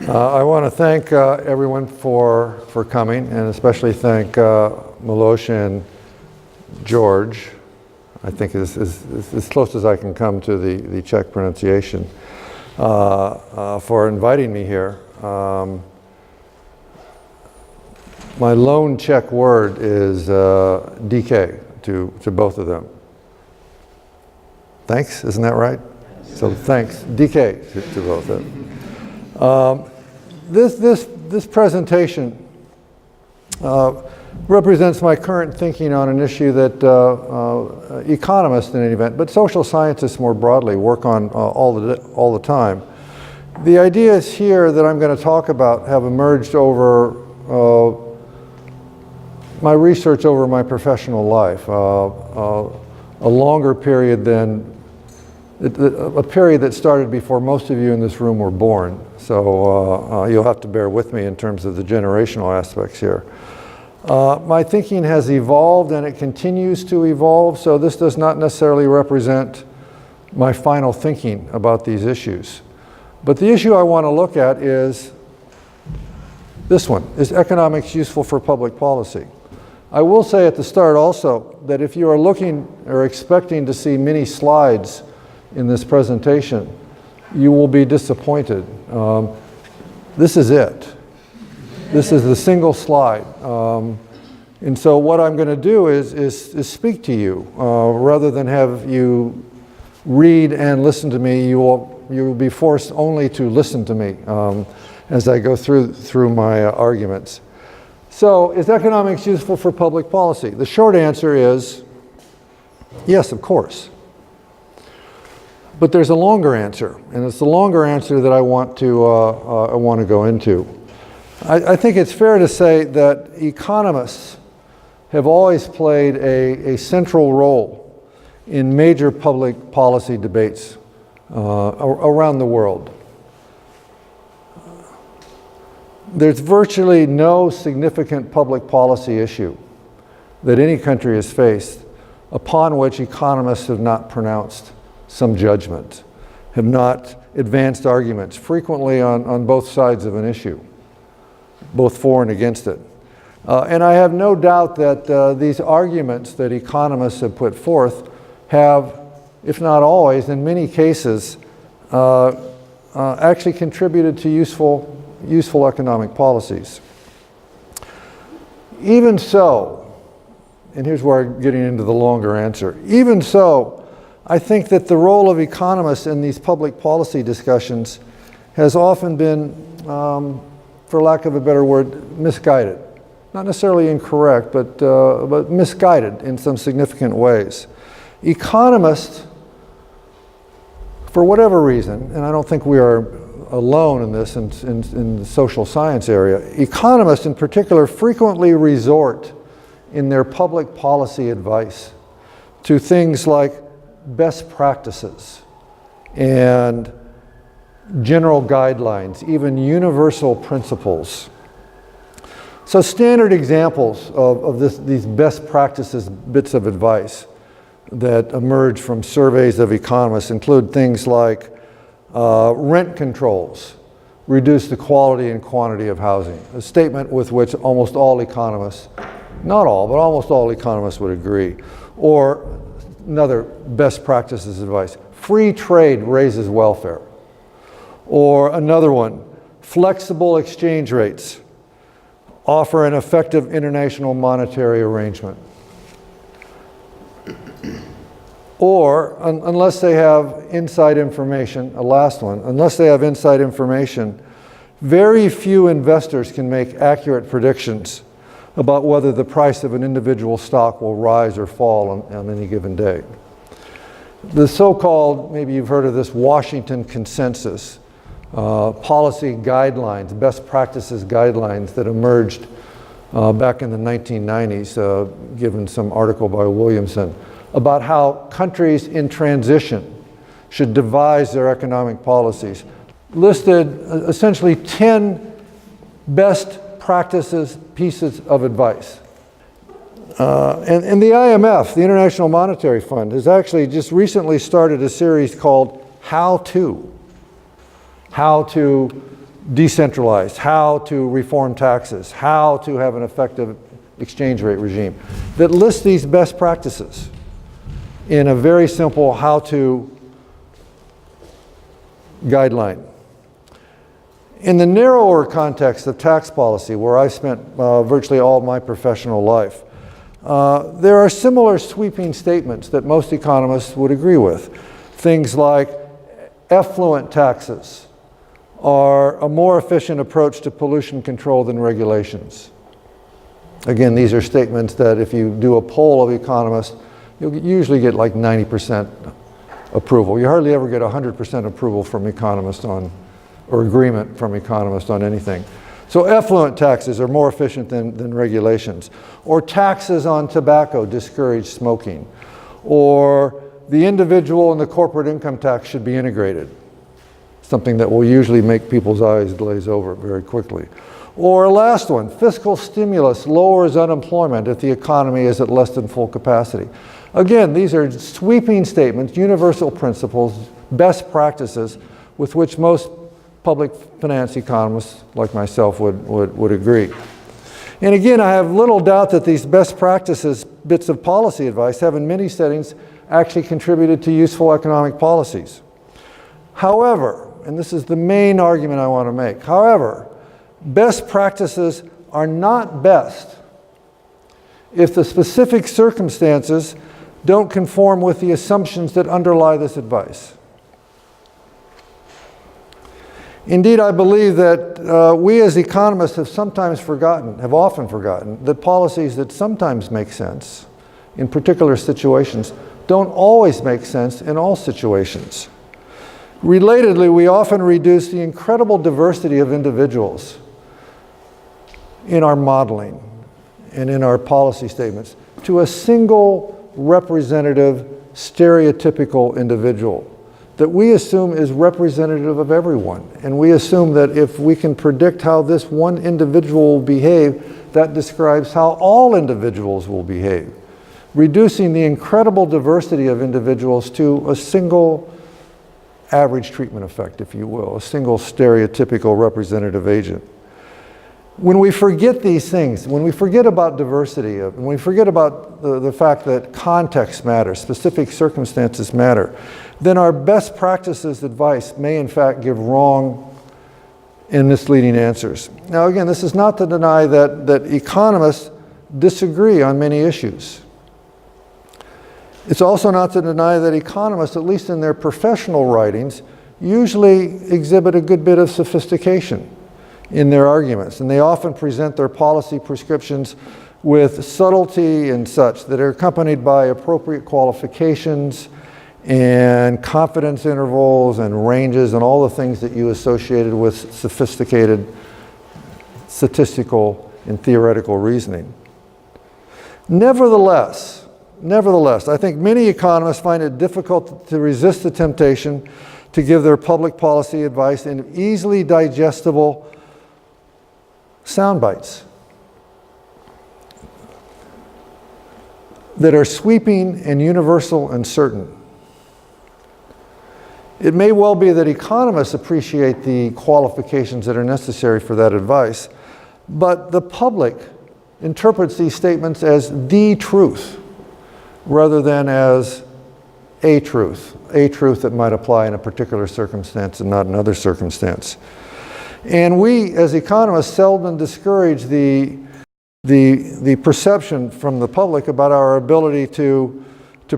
I want to thank everyone for coming, and especially thank Miloš and George. I think is as close as I can come to the Czech pronunciation, for inviting me here. My lone Czech word is DK to both of them. Thanks, isn't that right? So thanks, DK to both of them. This presentation represents my current thinking on an issue that economists, in any event, but social scientists more broadly, work on all the time. The ideas here that I'm going to talk about have emerged over my research over my professional life, a longer period than a period that started before most of you in this room were born. So you'll have to bear with me in terms of the generational aspects here. My thinking has evolved and it continues to evolve, so this does not necessarily represent my final thinking about these issues. But the issue I want to look at is this one. Is economics useful for public policy? I will say at the start also that if you are looking or expecting to see many slides in this presentation, you will be disappointed. This is it. This is the single slide. And so what I'm going to do is speak to you. Rather than have you read and listen to me, you will be forced only to listen to me as I go through my arguments. So, is economics useful for public policy? The short answer is yes, of course. But there's a longer answer, and it's the longer answer that I want to go into. I think it's fair to say that economists have always played a central role in major public policy debates around the world. There's virtually no significant public policy issue that any country has faced upon which economists have not pronounced some judgment, have not advanced arguments, frequently on both sides of an issue, both for and against it. And I have no doubt that these arguments that economists have put forth have, if not always, in many cases, actually contributed to useful economic policies. Even so, and here's where I'm getting into the longer answer, even so, I think that the role of economists in these public policy discussions has often been, for lack of a better word, misguided. Not necessarily incorrect, but misguided in some significant ways. Economists, for whatever reason, and I don't think we are alone in this in the social science area, economists in particular frequently resort in their public policy advice to things like best practices and general guidelines, even universal principles. So standard examples of these best practices bits of advice that emerge from surveys of economists include things like rent controls reduce the quality and quantity of housing, a statement with which almost all economists, not all, but almost all economists would agree. Or another best practices advice, free trade raises welfare. Or another one, flexible exchange rates offer an effective international monetary arrangement. Or, unless they have inside information, a last one, unless they have inside information, very few investors can make accurate predictions about whether the price of an individual stock will rise or fall on any given day. The so-called, maybe you've heard of this, Washington Consensus, policy guidelines, best practices guidelines that emerged back in the 1990s, given some article by Williamson, about how countries in transition should devise their economic policies, listed essentially 10 best practices, pieces of advice. And the IMF, the International Monetary Fund, has actually just recently started a series called How To decentralized, how to reform taxes, how to have an effective exchange rate regime, that lists these best practices in a very simple how-to guideline. In the narrower context of tax policy, where I spent virtually all my professional life, there are similar sweeping statements that most economists would agree with. Things like effluent taxes are a more efficient approach to pollution control than regulations. Again, these are statements that if you do a poll of economists, you'll usually get like 90% approval. You hardly ever get 100% approval from economists on, or agreement from economists on anything. So effluent taxes are more efficient than regulations. Or taxes on tobacco discourage smoking. Or the individual and the corporate income tax should be integrated. Something that will usually make people's eyes glaze over very quickly. Or last one, fiscal stimulus lowers unemployment if the economy is at less than full capacity. Again, these are sweeping statements, universal principles, best practices with which most public finance economists like myself would agree. And again, I have little doubt that these best practices, bits of policy advice, have in many settings actually contributed to useful economic policies. However, and this is the main argument I want to make, however, best practices are not best if the specific circumstances don't conform with the assumptions that underlie this advice. Indeed, I believe that we as economists have often forgotten, that policies that sometimes make sense in particular situations don't always make sense in all situations. Relatedly, we often reduce the incredible diversity of individuals in our modeling and in our policy statements to a single representative, stereotypical individual that we assume is representative of everyone. And we assume that if we can predict how this one individual will behave, that describes how all individuals will behave, reducing the incredible diversity of individuals to a single average treatment effect, if you will, a single stereotypical representative agent. When we forget these things, when we forget about diversity, when we forget about the fact that context matters, specific circumstances matter, then our best practices advice may in fact give wrong and misleading answers. Now again, this is not to deny that economists disagree on many issues. It's also not to deny that economists, at least in their professional writings, usually exhibit a good bit of sophistication in their arguments. And they often present their policy prescriptions with subtlety and such that are accompanied by appropriate qualifications and confidence intervals and ranges and all the things that you associated with sophisticated statistical and theoretical reasoning. Nevertheless, I think many economists find it difficult to resist the temptation to give their public policy advice in easily digestible sound bites that are sweeping and universal and certain. It may well be that economists appreciate the qualifications that are necessary for that advice, but the public interprets these statements as the truth rather than as a truth that might apply in a particular circumstance and not another circumstance. And we, as economists, seldom discourage the perception from the public about our ability to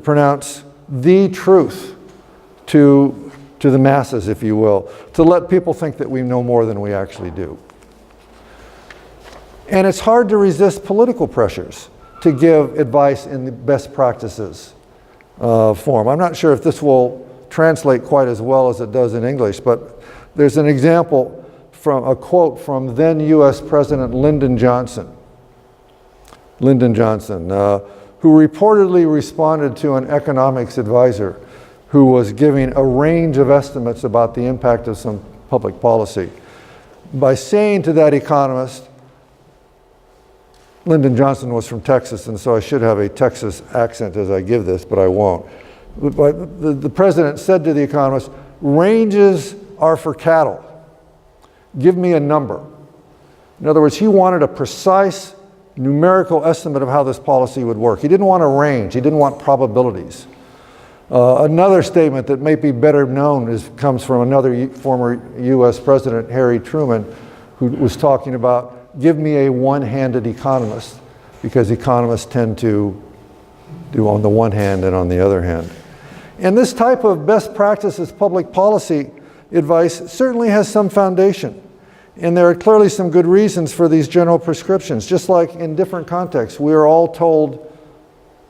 pronounce the truth to the masses, if you will, to let people think that we know more than we actually do. And it's hard to resist political pressures to give advice in the best practices form. I'm not sure if this will translate quite as well as it does in English, but there's an example from a quote from then U.S. President Lyndon Johnson, who reportedly responded to an economics advisor who was giving a range of estimates about the impact of some public policy by saying to that economist, Lyndon Johnson was from Texas, and so I should have a Texas accent as I give this, but I won't. But the president said to the economist, ranges are for cattle. give me a number. In other words, he wanted a precise numerical estimate of how this policy would work. He didn't want a range. He didn't want probabilities. Another statement that may be better known comes from another former U.S. President, Harry Truman, who was talking about, give me a one-handed economist, because economists tend to do on the one hand and on the other hand. And this type of best practices public policy advice certainly has some foundation. And there are clearly some good reasons for these general prescriptions. Just like in different contexts, we are all told,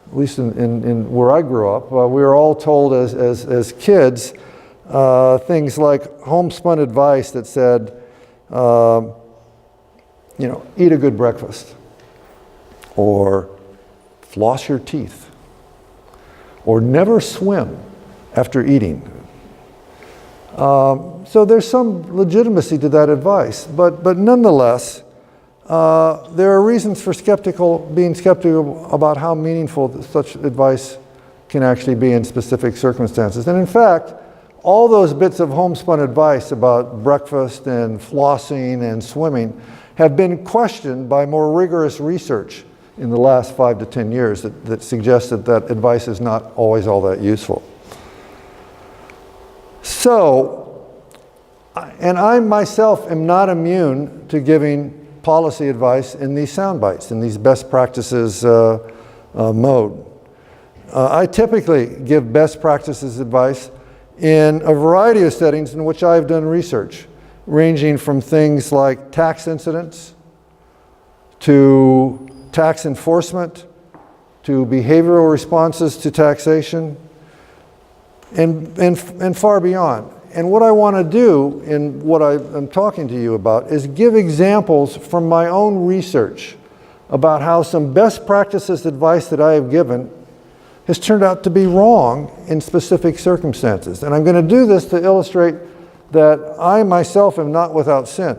at least in where I grew up, we were all told as kids things like homespun advice that said, eat a good breakfast, or floss your teeth, or never swim after eating. So there's some legitimacy to that advice, but nonetheless, there are reasons for being skeptical about how meaningful such advice can actually be in specific circumstances. And in fact, all those bits of homespun advice about breakfast and flossing and swimming have been questioned by more rigorous research in the last 5 to 10 years that suggested that advice is not always all that useful. So, and I myself am not immune to giving policy advice in these sound bites, in these best practices mode. I typically give best practices advice in a variety of settings in which I've done research, ranging from things like tax incidents, to tax enforcement, to behavioral responses to taxation, and far beyond. And what I want to do in what I'm talking to you about is give examples from my own research about how some best practices advice that I have given has turned out to be wrong in specific circumstances. And I'm going to do this to illustrate that I myself am not without sin.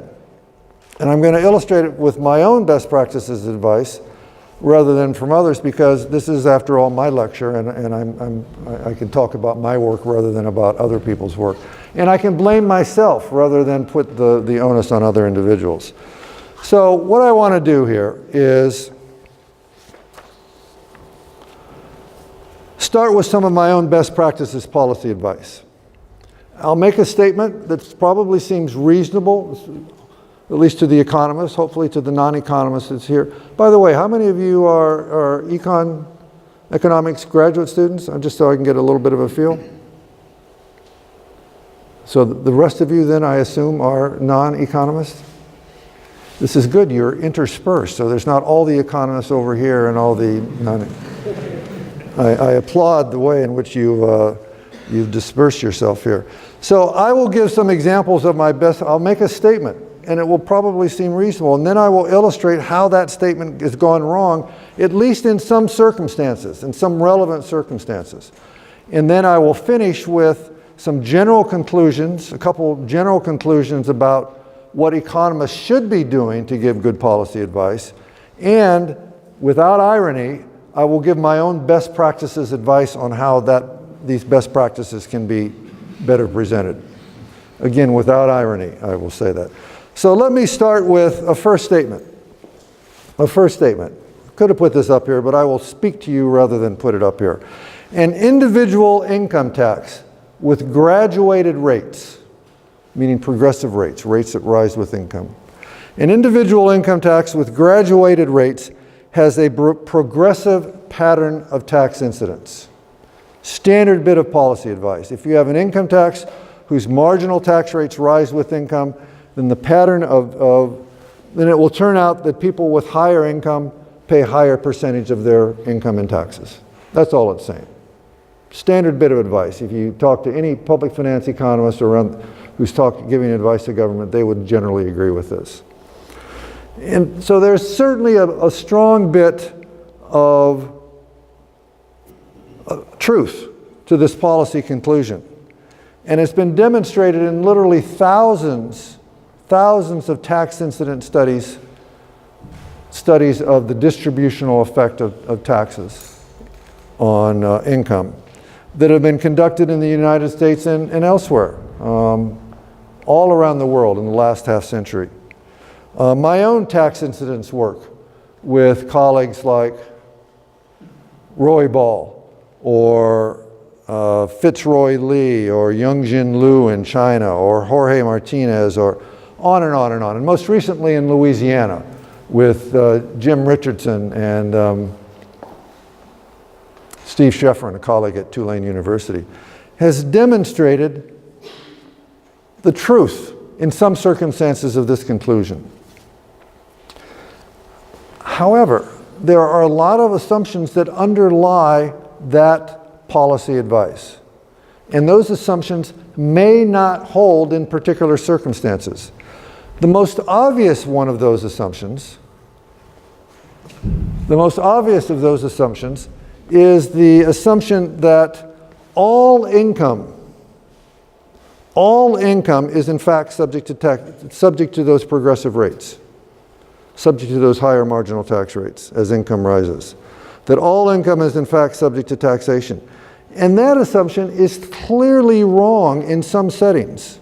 And I'm going to illustrate it with my own best practices advice rather than from others, because this is, after all, my lecture, and I can talk about my work rather than about other people's work. And I can blame myself rather than put the onus on other individuals. So what I want to do here is start with some of my own best practices policy advice. I'll make a statement that probably seems reasonable, at least to the economists, hopefully to the non-economists that's here. By the way, how many of you are economics graduate students? Just so I can get a little bit of a feel. So the rest of you then, I assume, are non-economists? This is good, you're interspersed, so there's not all the economists over here and all the non. I applaud the way in which you've dispersed yourself here. So I will give some examples of my best. I'll make a statement, and it will probably seem reasonable, and then I will illustrate how that statement has gone wrong, at least in some circumstances, in some relevant circumstances. And then I will finish with some general conclusions, a couple general conclusions about what economists should be doing to give good policy advice. And without irony, I will give my own best practices advice on how these best practices can be better presented. Again, without irony, I will say that. So let me start with a first statement. Could have put this up here, but I will speak to you rather than put it up here. An individual income tax with graduated rates, meaning progressive rates, rates that rise with income. An individual income tax with graduated rates has a progressive pattern of tax incidence. Standard bit of policy advice. If you have an income tax whose marginal tax rates rise with income, then the pattern then it will turn out that people with higher income pay a higher percentage of their income in taxes. That's all it's saying. Standard bit of advice. If you talk to any public finance economist who's giving advice to government, they would generally agree with this. And so there's certainly a strong bit of truth to this policy conclusion. And it's been demonstrated in literally thousands of tax incident studies of the distributional effect of taxes on income that have been conducted in the United States and elsewhere. all around the world in the last half century. My own tax incidence work with colleagues like Roy Ball or Fitzroy Lee or Youngjin Liu in China or Jorge Martinez or on and on and on. And most recently in Louisiana with Jim Richardson and Steve Scheffer, a colleague at Tulane University, has demonstrated the truth in some circumstances of this conclusion. However, there are a lot of assumptions that underlie that policy advice. And those assumptions may not hold in particular circumstances. The most obvious one of those assumptions, is the assumption that all income is in fact subject to those progressive rates, subject to those higher marginal tax rates as income rises. That all income is in fact subject to taxation. And that assumption is clearly wrong in some settings.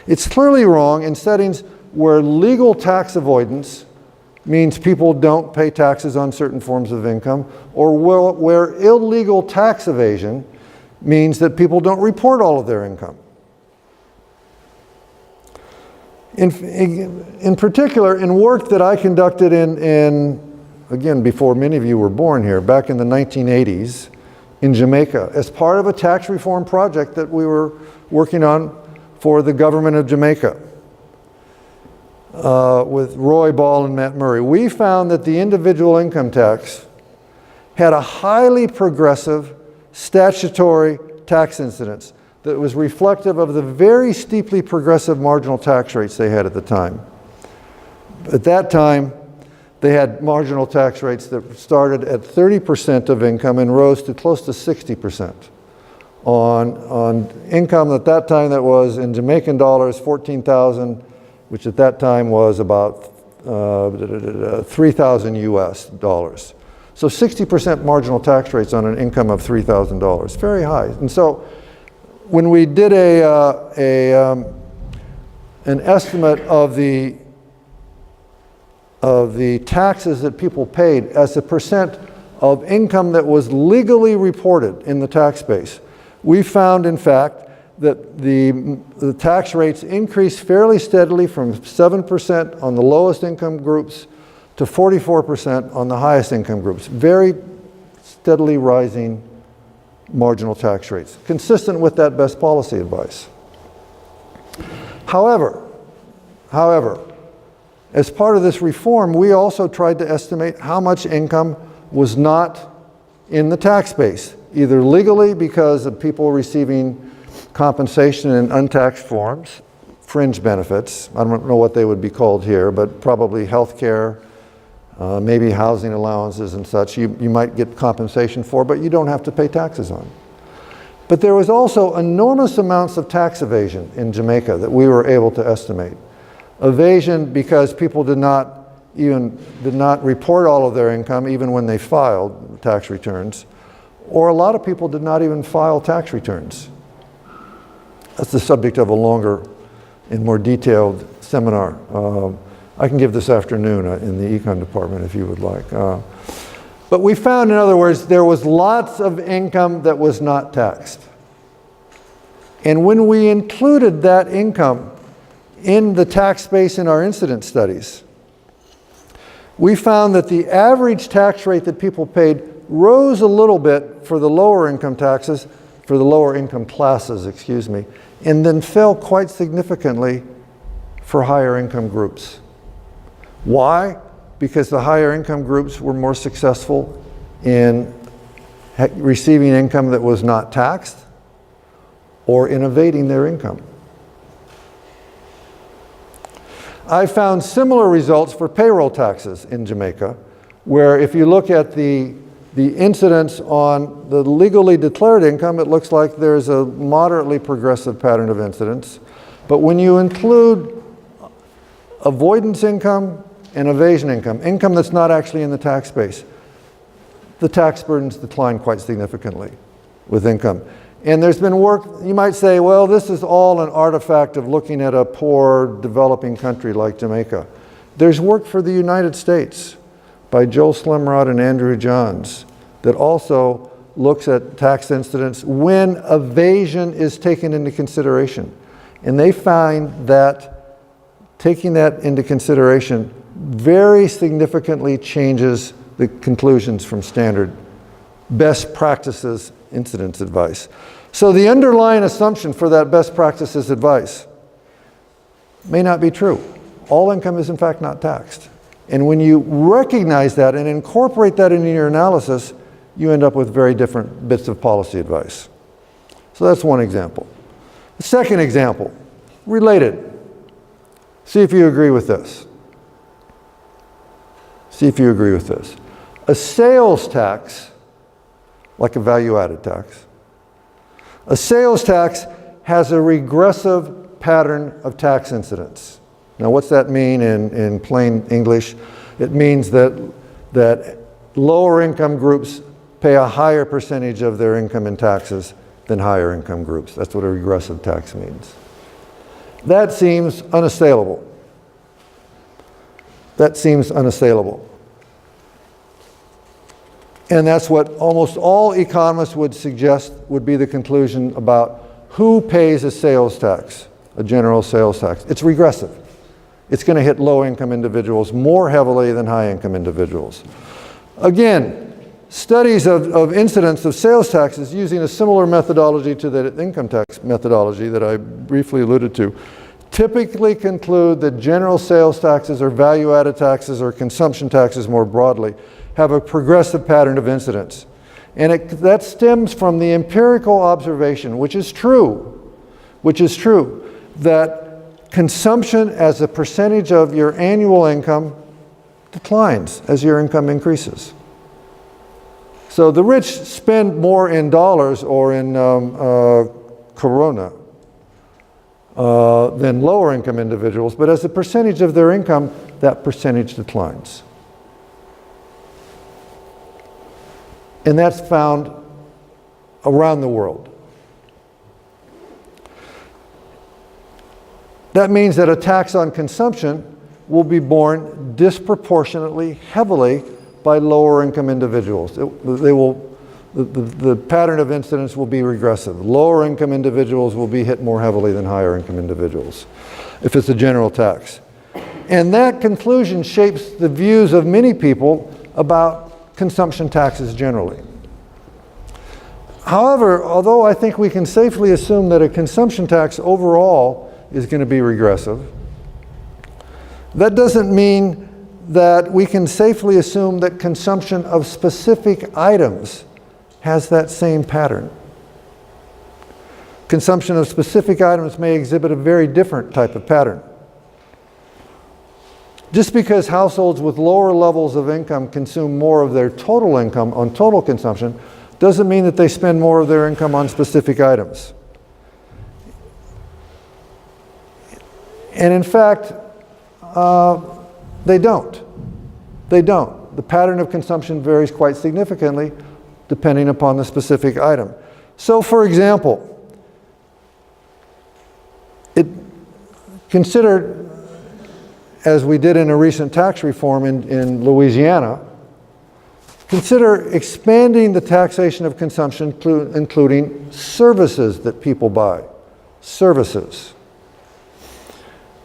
It's clearly wrong in settings where legal tax avoidance means people don't pay taxes on certain forms of income, or where illegal tax evasion means that people don't report all of their income. In particular, in work that I conducted again, before many of you were born here, back in the 1980s in Jamaica, as part of a tax reform project that we were working on for the government of Jamaica with Roy Ball and Matt Murray, we found that the individual income tax had a highly progressive statutory tax incidence that was reflective of the very steeply progressive marginal tax rates they had at the time. At that time, they had marginal tax rates that started at 30% of income and rose to close to 60% on income at that time that was in Jamaican dollars, 14,000, which at that time was about 3,000 US dollars. So 60% marginal tax rates on an income of $3,000, very high. And so when we did an estimate of the taxes that people paid as a percent of income that was legally reported in the tax base, we found, in fact, that the tax rates increased fairly steadily from 7% on the lowest income groups to 44% on the highest income groups. Very steadily rising marginal tax rates, consistent with that best policy advice. However, as part of this reform, we also tried to estimate how much income was not in the tax base, either legally because of people receiving compensation in untaxed forms, fringe benefits, I don't know what they would be called here, but probably health care, maybe housing allowances and such, you might get compensation for, but you don't have to pay taxes on. But there was also enormous amounts of tax evasion in Jamaica that we were able to estimate. Evasion because people did not report all of their income even when they filed tax returns, or a lot of people did not even file tax returns. That's the subject of a longer and more detailed seminar. I can give this afternoon in the econ department if you would like. But we found, in other words, there was lots of income that was not taxed. And when we included that income in the tax base in our incidence studies, we found that the average tax rate that people paid rose a little bit for the lower income taxes, for the lower income classes, excuse me, and then fell quite significantly for higher income groups. Why? Because the higher income groups were more successful in receiving income that was not taxed or in evading their income. I found similar results for payroll taxes in Jamaica, where if you look at the incidence on the legally declared income, it looks like there's a moderately progressive pattern of incidence. But when you include avoidance income and evasion income that's not actually in the tax base, the tax burdens decline quite significantly with income. And there's been work, you might say, well, this is all an artifact of looking at a poor developing country like Jamaica. There's work for the United States by Joel Slimrod and Andrew Johns that also looks at tax incidents when evasion is taken into consideration. And they find that taking that into consideration very significantly changes the conclusions from standard best practices incidence advice. So the underlying assumption for that best practices advice may not be true. All income is in fact not taxed. And when you recognize that and incorporate that into your analysis, you end up with very different bits of policy advice. So that's one example. The second example, related. See if you agree with this. See if you agree with this. A sales tax, like a value-added tax, a sales tax has a regressive pattern of tax incidence. Now what's that mean in plain English? It means that lower income groups pay a higher percentage of their income in taxes than higher income groups. That's what a regressive tax means. That seems unassailable. That seems unassailable. And that's what almost all economists would suggest would be the conclusion about who pays a sales tax, a general sales tax. It's regressive. It's going to hit low-income individuals more heavily than high-income individuals. Again, studies of incidence of sales taxes using a similar methodology to the income tax methodology that I briefly alluded to typically conclude that general sales taxes or value-added taxes or consumption taxes more broadly have a progressive pattern of incidence. And that stems from the empirical observation, which is true, that consumption as a percentage of your annual income declines as your income increases. So the rich spend more in dollars or in Corona than lower income individuals, but as a percentage of their income, that percentage declines. And that's found around the world. That means that a tax on consumption will be borne disproportionately heavily by lower income individuals. The pattern of incidence will be regressive. Lower income individuals will be hit more heavily than higher income individuals if it's a general tax. And that conclusion shapes the views of many people about consumption taxes generally. However, although I think we can safely assume that a consumption tax overall is going to be regressive, that doesn't mean that we can safely assume that consumption of specific items has that same pattern. Consumption of specific items may exhibit a very different type of pattern. Just because households with lower levels of income consume more of their total income on total consumption doesn't mean that they spend more of their income on specific items. And in fact, they don't. They don't. The pattern of consumption varies quite significantly depending upon the specific item. So for example, consider, as we did in a recent tax reform in Louisiana, consider expanding the taxation of consumption, including services that people buy. Services.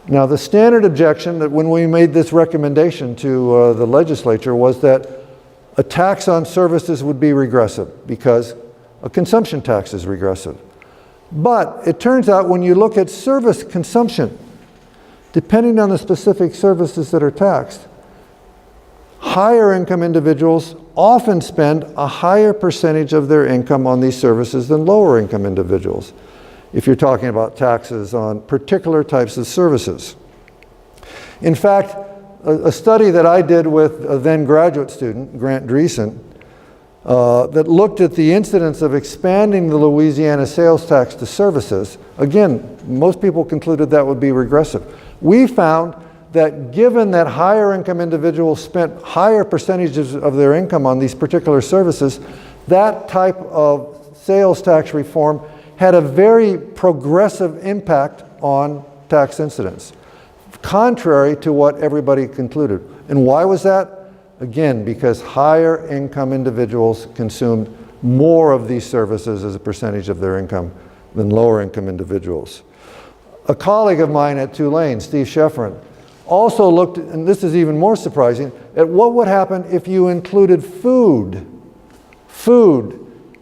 Now, the standard objection that when we made this recommendation to the legislature was that a tax on services would be regressive because a consumption tax is regressive. But it turns out when you look at service consumption, depending on the specific services that are taxed, higher income individuals often spend a higher percentage of their income on these services than lower income individuals, if you're talking about taxes on particular types of services. In fact, a study that I did with a then graduate student, Grant Dreesen, that looked at the incidence of expanding the Louisiana sales tax to services, again, most people concluded that would be regressive. We found that given that higher income individuals spent higher percentages of their income on these particular services, that type of sales tax reform had a very progressive impact on tax incidence, contrary to what everybody concluded. And why was that? Again, because higher income individuals consumed more of these services as a percentage of their income than lower income individuals. A colleague of mine at Tulane, Steve Schefferin, also looked, and this is even more surprising, at what would happen if you included food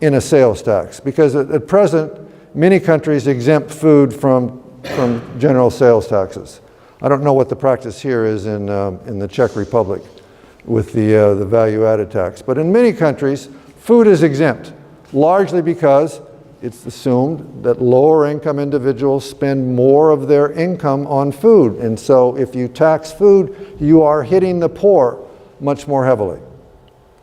in a sales tax. Because at present, many countries exempt food from general sales taxes. I don't know what the practice here is in the Czech Republic with the value-added tax. But in many countries, food is exempt, largely because it's assumed that lower income individuals spend more of their income on food. And so if you tax food, you are hitting the poor much more heavily.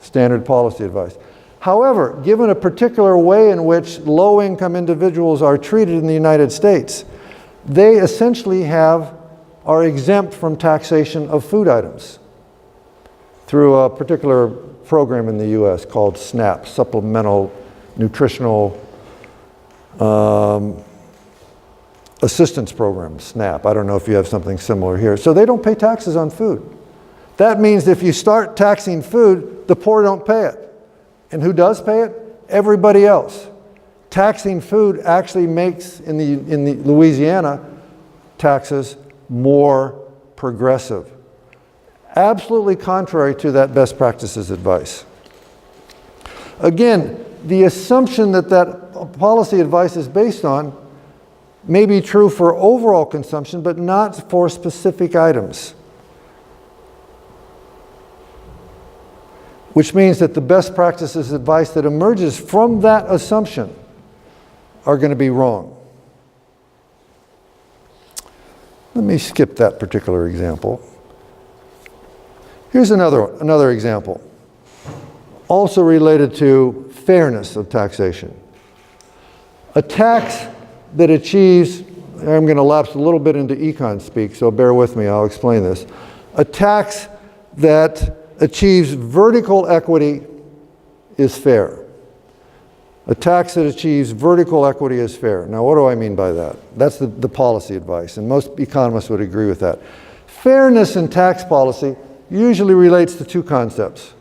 Standard policy advice. However, given a particular way in which low-income individuals are treated in the United States, they essentially are exempt from taxation of food items through a particular program in the US called SNAP, Supplemental Nutritional Assistance Program, SNAP. I don't know if you have something similar here. So they don't pay taxes on food. That means if you start taxing food, the poor don't pay it. And who does pay it? Everybody else. Taxing food actually makes, in the Louisiana, taxes more progressive. Absolutely contrary to that best practices advice. Again, the assumption that policy advice is based on may be true for overall consumption, but not for specific items. Which means that the best practices advice that emerges from that assumption are going to be wrong. Let me skip that particular example. Here's another example, also related to fairness of taxation. A tax that achieves, I'm going to lapse a little bit into econ speak, so bear with me, I'll explain this. A tax that achieves vertical equity is fair. A tax that achieves vertical equity is fair. Now, what do I mean by that? That's the policy advice, and most economists would agree with that. Fairness in tax policy usually relates to two concepts.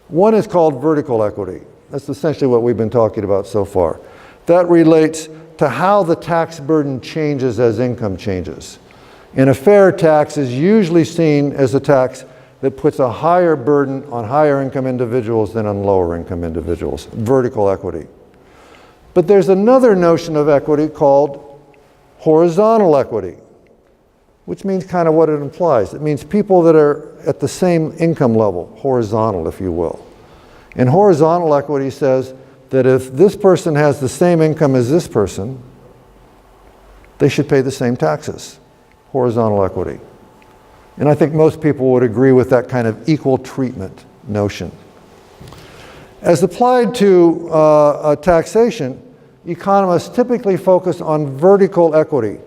One is called vertical equity. That's essentially what we've been talking about so far. That relates to how the tax burden changes as income changes. And a fair tax is usually seen as a tax that puts a higher burden on higher income individuals than on lower income individuals, vertical equity. But there's another notion of equity called horizontal equity, which means kind of what it implies. It means people that are at the same income level, horizontal, if you will. And horizontal equity says that if this person has the same income as this person, they should pay the same taxes, horizontal equity. And I think most people would agree with that kind of equal treatment notion. As applied to taxation, economists typically focus on vertical equity.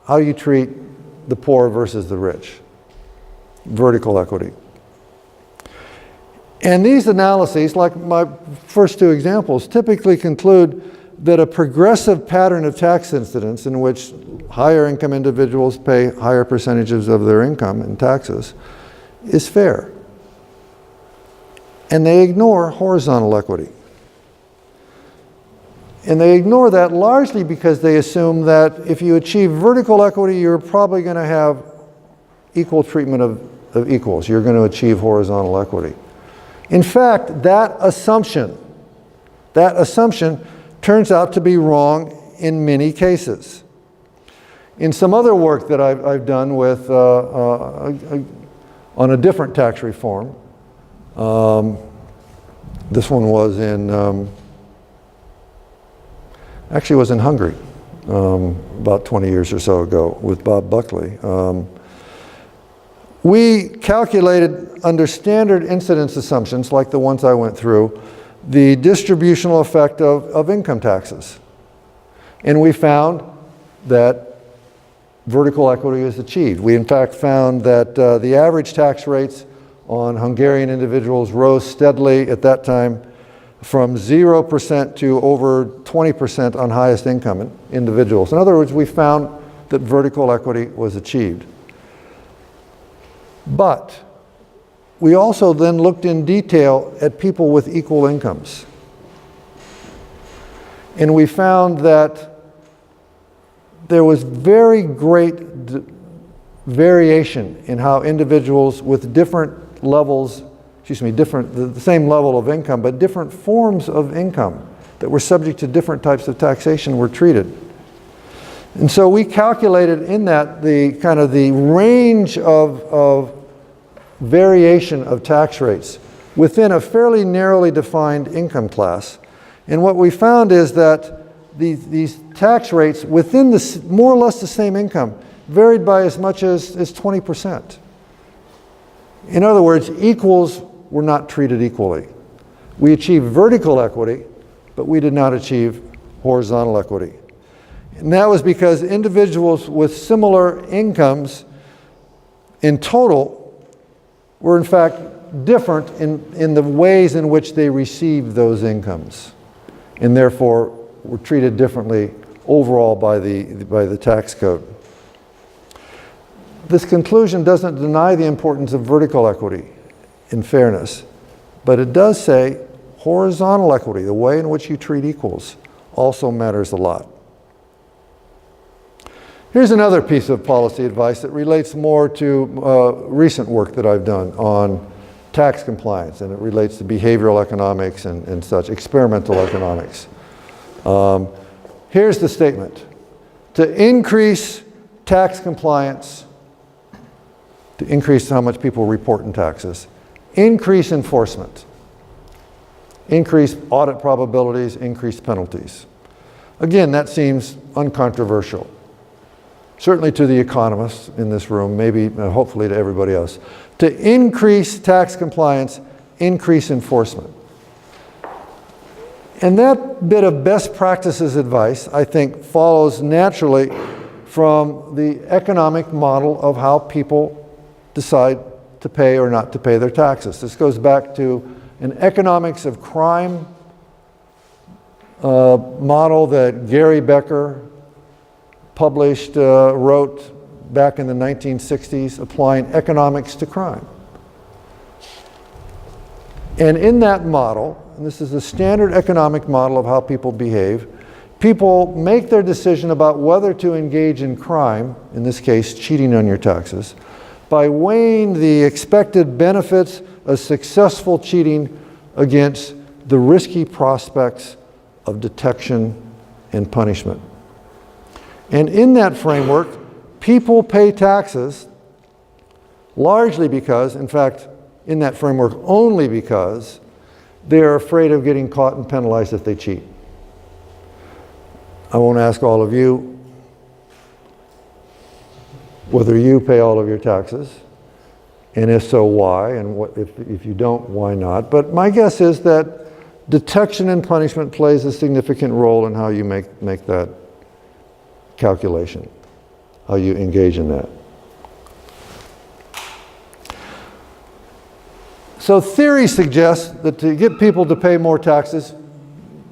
How you treat the poor versus the rich. Vertical equity. And these analyses, like my first two examples, typically conclude that a progressive pattern of tax incidence in which higher income individuals pay higher percentages of their income in taxes is fair. And they ignore horizontal equity. And they ignore that largely because they assume that if you achieve vertical equity, you're probably going to have equal treatment of equals. You're going to achieve horizontal equity. In fact, that assumption turns out to be wrong in many cases. In some other work that I've done with on a different tax reform, this one was in actually was in Hungary about 20 years or so ago with Bob Buckley. We calculated under standard incidence assumptions, like the ones I went through, the distributional effect of income taxes. And we found that vertical equity is achieved. We in fact found that the average tax rates on Hungarian individuals rose steadily at that time from 0% to over 20% on highest income individuals. In other words, we found that vertical equity was achieved. But we also then looked in detail at people with equal incomes. And we found that there was very great variation in how individuals with different levels, the same level of income, but different forms of income that were subject to different types of taxation were treated. And so we calculated in that the range of variation of tax rates within a fairly narrowly defined income class. And what we found is that these tax rates within more or less the same income varied by as much as 20%. In other words, equals were not treated equally. We achieved vertical equity, but we did not achieve horizontal equity. And that was because individuals with similar incomes in total were in fact different in the ways in which they received those incomes, and therefore were treated differently overall by the tax code. This conclusion doesn't deny the importance of vertical equity in fairness, but it does say horizontal equity, the way in which you treat equals, also matters a lot. Here's another piece of policy advice that relates more to recent work that I've done on tax compliance, and it relates to behavioral economics and such, experimental economics. Here's the statement. To increase tax compliance, to increase how much people report in taxes, increase enforcement, increase audit probabilities, increase penalties. Again, that seems uncontroversial. Certainly to the economists in this room, maybe, hopefully to everybody else. To increase tax compliance, increase enforcement. And that bit of best practices advice, I think, follows naturally from the economic model of how people decide to pay or not to pay their taxes. This goes back to an economics of crime model that Gary Becker wrote back in the 1960s, applying economics to crime. And in that model, and this is the standard economic model of how people behave, people make their decision about whether to engage in crime, in this case, cheating on your taxes, by weighing the expected benefits of successful cheating against the risky prospects of detection and punishment. And in that framework, people pay taxes largely because, in fact, in that framework only because, they're afraid of getting caught and penalized if they cheat. I won't ask all of you whether you pay all of your taxes, and if so, why, and if you don't, why not. But my guess is that detection and punishment plays a significant role in how you make that calculation, how you engage in that. So theory suggests that to get people to pay more taxes,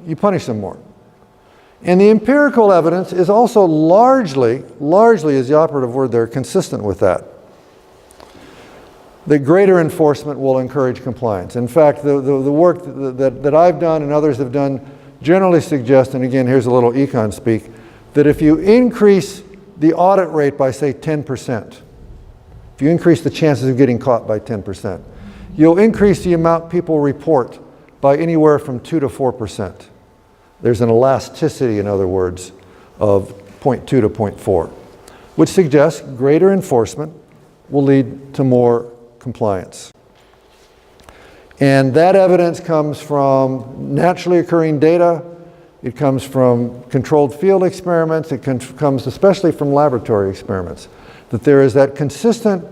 you punish them more. And the empirical evidence is also largely is the operative word there, consistent with that. That greater enforcement will encourage compliance. In fact, the work that I've done and others have done generally suggests, and again, here's a little econ speak, that if you increase the audit rate by, say, 10%, if you increase the chances of getting caught by 10%, you'll increase the amount people report by anywhere from 2 to 4%. There's an elasticity, in other words, of 0.2 to 0.4, which suggests greater enforcement will lead to more compliance. And that evidence comes from naturally occurring data. It comes from controlled field experiments. It comes especially from laboratory experiments. That there is that consistent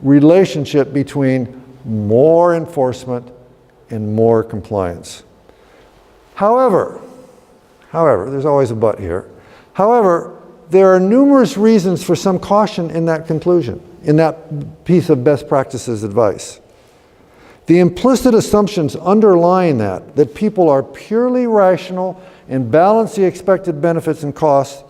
relationship between more enforcement and more compliance. However, there's always a but here. However, there are numerous reasons for some caution in that conclusion, in that piece of best practices advice. The implicit assumptions underlying that people are purely rational and balance the expected benefits and costs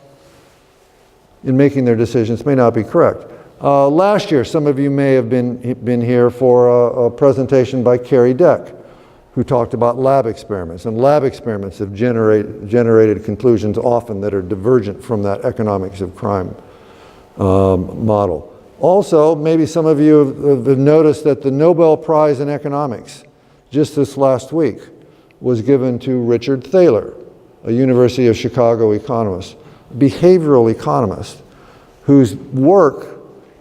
in making their decisions may not be correct. Last year, some of you may have been here for a presentation by Carrie Deck, who talked about lab experiments. And lab experiments have generated conclusions often that are divergent from that economics of crime model. Also, maybe some of you have noticed that the Nobel Prize in Economics just this last week was given to Richard Thaler, a University of Chicago economist, behavioral economist, whose work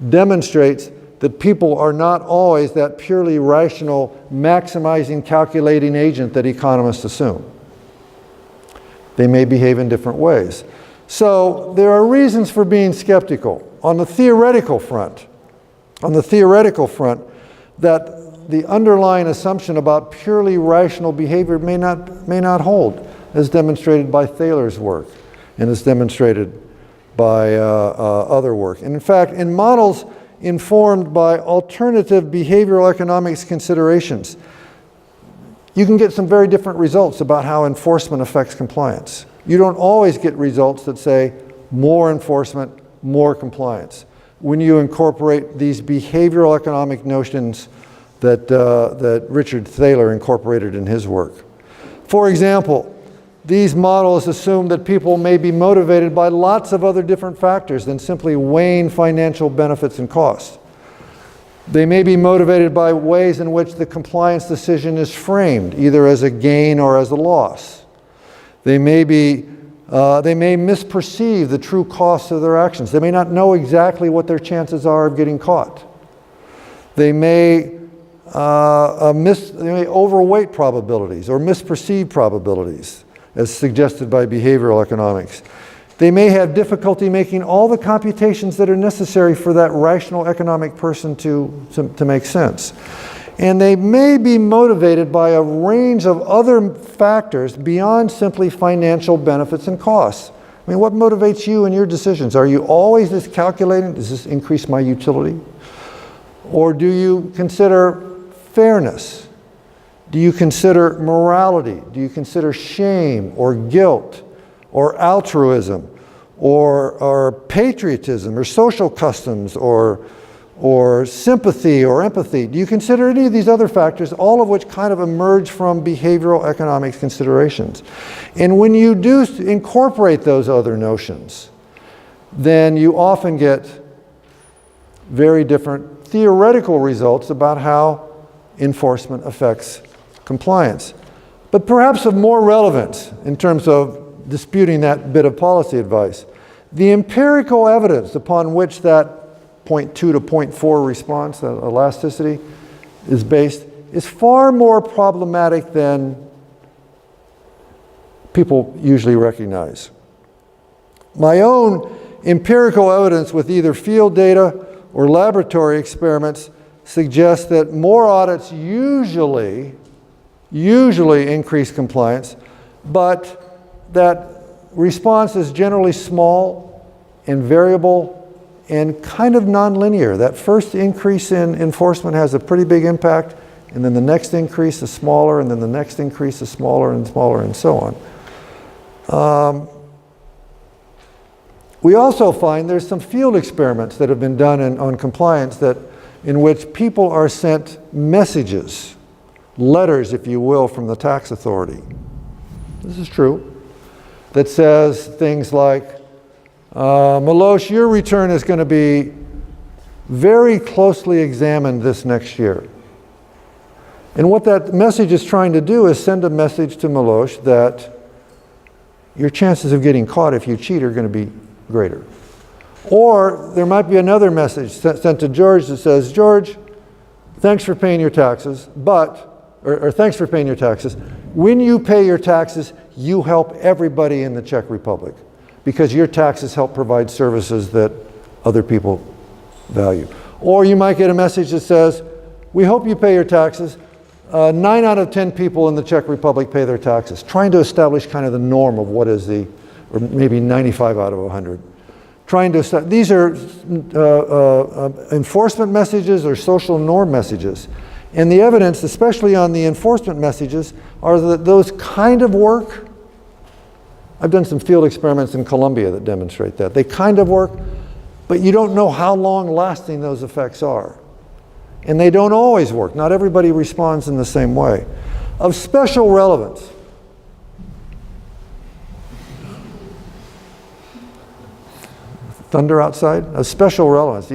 demonstrates that people are not always that purely rational, maximizing, calculating agent that economists assume. They may behave in different ways. So there are reasons for being skeptical. On the theoretical front, that the underlying assumption about purely rational behavior may not hold, as demonstrated by Thaler's work and as demonstrated by other work. And in fact, in models informed by alternative behavioral economics considerations, you can get some very different results about how enforcement affects compliance. You don't always get results that say more enforcement, more compliance, when you incorporate these behavioral economic notions that Richard Thaler incorporated in his work. For example, these models assume that people may be motivated by lots of other different factors than simply weighing financial benefits and costs. They may be motivated by ways in which the compliance decision is framed, either as a gain or as a loss. They may misperceive the true costs of their actions. They may not know exactly what their chances are of getting caught. They may overweight probabilities or misperceive probabilities, as suggested by behavioral economics. They may have difficulty making all the computations that are necessary for that rational economic person to make sense. And they may be motivated by a range of other factors beyond simply financial benefits and costs. I mean, what motivates you in your decisions? Are you always just calculating, does this increase my utility? Or do you consider fairness? Do you consider morality? Do you consider shame or guilt or altruism or patriotism or social customs or sympathy or empathy? Do you consider any of these other factors, all of which kind of emerge from behavioral economics considerations? And when you do incorporate those other notions, then you often get very different theoretical results about how enforcement affects compliance. But perhaps of more relevance in terms of disputing that bit of policy advice, the empirical evidence upon which that 0.2 to 0.4 response, that elasticity, is based, is far more problematic than people usually recognize. My own empirical evidence with either field data or laboratory experiments suggests that more audits usually increase compliance, but that response is generally small and variable and kind of nonlinear. That first increase in enforcement has a pretty big impact, and then the next increase is smaller, and then the next increase is smaller and smaller, and so on. We also find there's some field experiments that have been done on compliance in which people are sent messages, letters, if you will, from the tax authority. This is true. That says things like, Milosh, your return is going to be very closely examined this next year. And what that message is trying to do is send a message to Milosh that your chances of getting caught if you cheat are going to be greater. Or there might be another message sent to George that says, George, thanks for paying your taxes, or thanks for paying your taxes. When you pay your taxes, you help everybody in the Czech Republic, because your taxes help provide services that other people value. Or you might get a message that says, we hope you pay your taxes. 9 out of 10 people in the Czech Republic pay their taxes, trying to establish kind of the norm of what is or maybe 95 out of 100. These are enforcement messages or social norm messages. And the evidence, especially on the enforcement messages, are that those kind of work, I've done some field experiments in Colombia that demonstrate that. They kind of work, but you don't know how long lasting those effects are. And they don't always work. Not everybody responds in the same way. Of special relevance. Thunder outside? Of special relevance.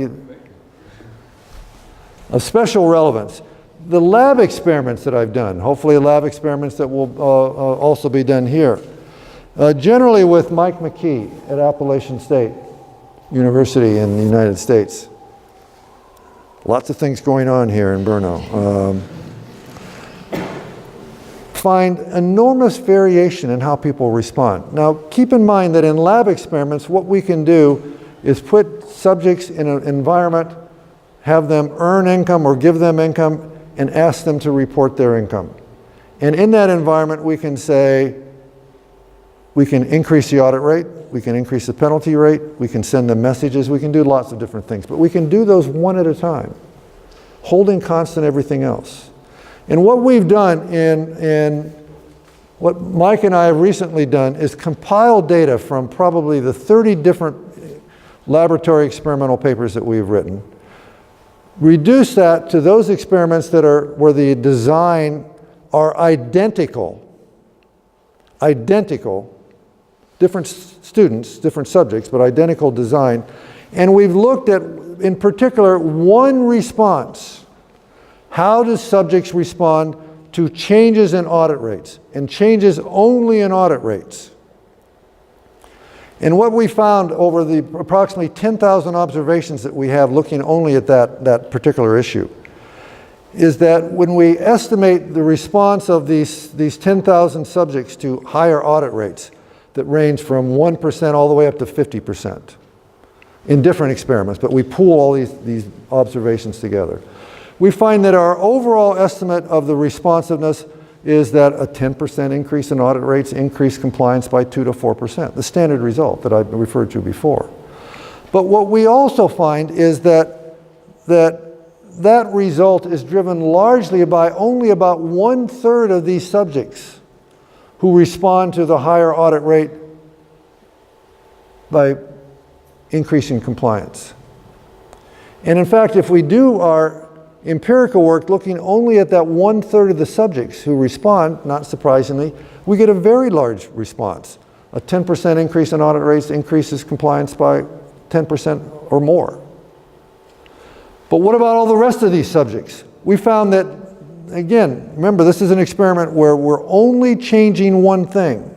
Of special relevance. The lab experiments that I've done, hopefully lab experiments that will also be done here, generally with Mike McKee at Appalachian State University in the United States. Lots of things going on here in Brno. Find enormous variation in how people respond. Now, keep in mind that in lab experiments, what we can do is put subjects in an environment, have them earn income or give them income, and ask them to report their income. And in that environment, we can say, we can increase the audit rate, we can increase the penalty rate, we can send them messages, we can do lots of different things. But we can do those one at a time, holding constant everything else. And what we've done what Mike and I have recently done is compile data from probably the 30 different laboratory experimental papers that we've written, reduce that to those experiments that are where the design are identical, different students, different subjects, but identical design. And we've looked at, in particular, one response. How do subjects respond to changes in audit rates, and changes only in audit rates? And what we found over the approximately 10,000 observations that we have looking only at that particular issue is that when we estimate the response of these 10,000 subjects to higher audit rates that range from 1% all the way up to 50% in different experiments, but we pool all these observations together, we find that our overall estimate of the responsiveness is that a 10% increase in audit rates increased compliance by 2 to 4%, the standard result that I referred to before. But what we also find is that result is driven largely by only about 1/3 of these subjects who respond to the higher audit rate by increasing compliance. And in fact, if we do our empirical work looking only at that 1/3 of the subjects who respond, not surprisingly, we get a very large response. A 10% increase in audit rates increases compliance by 10% or more. But what about all the rest of these subjects? We found that, again, remember, this is an experiment where we're only changing one thing,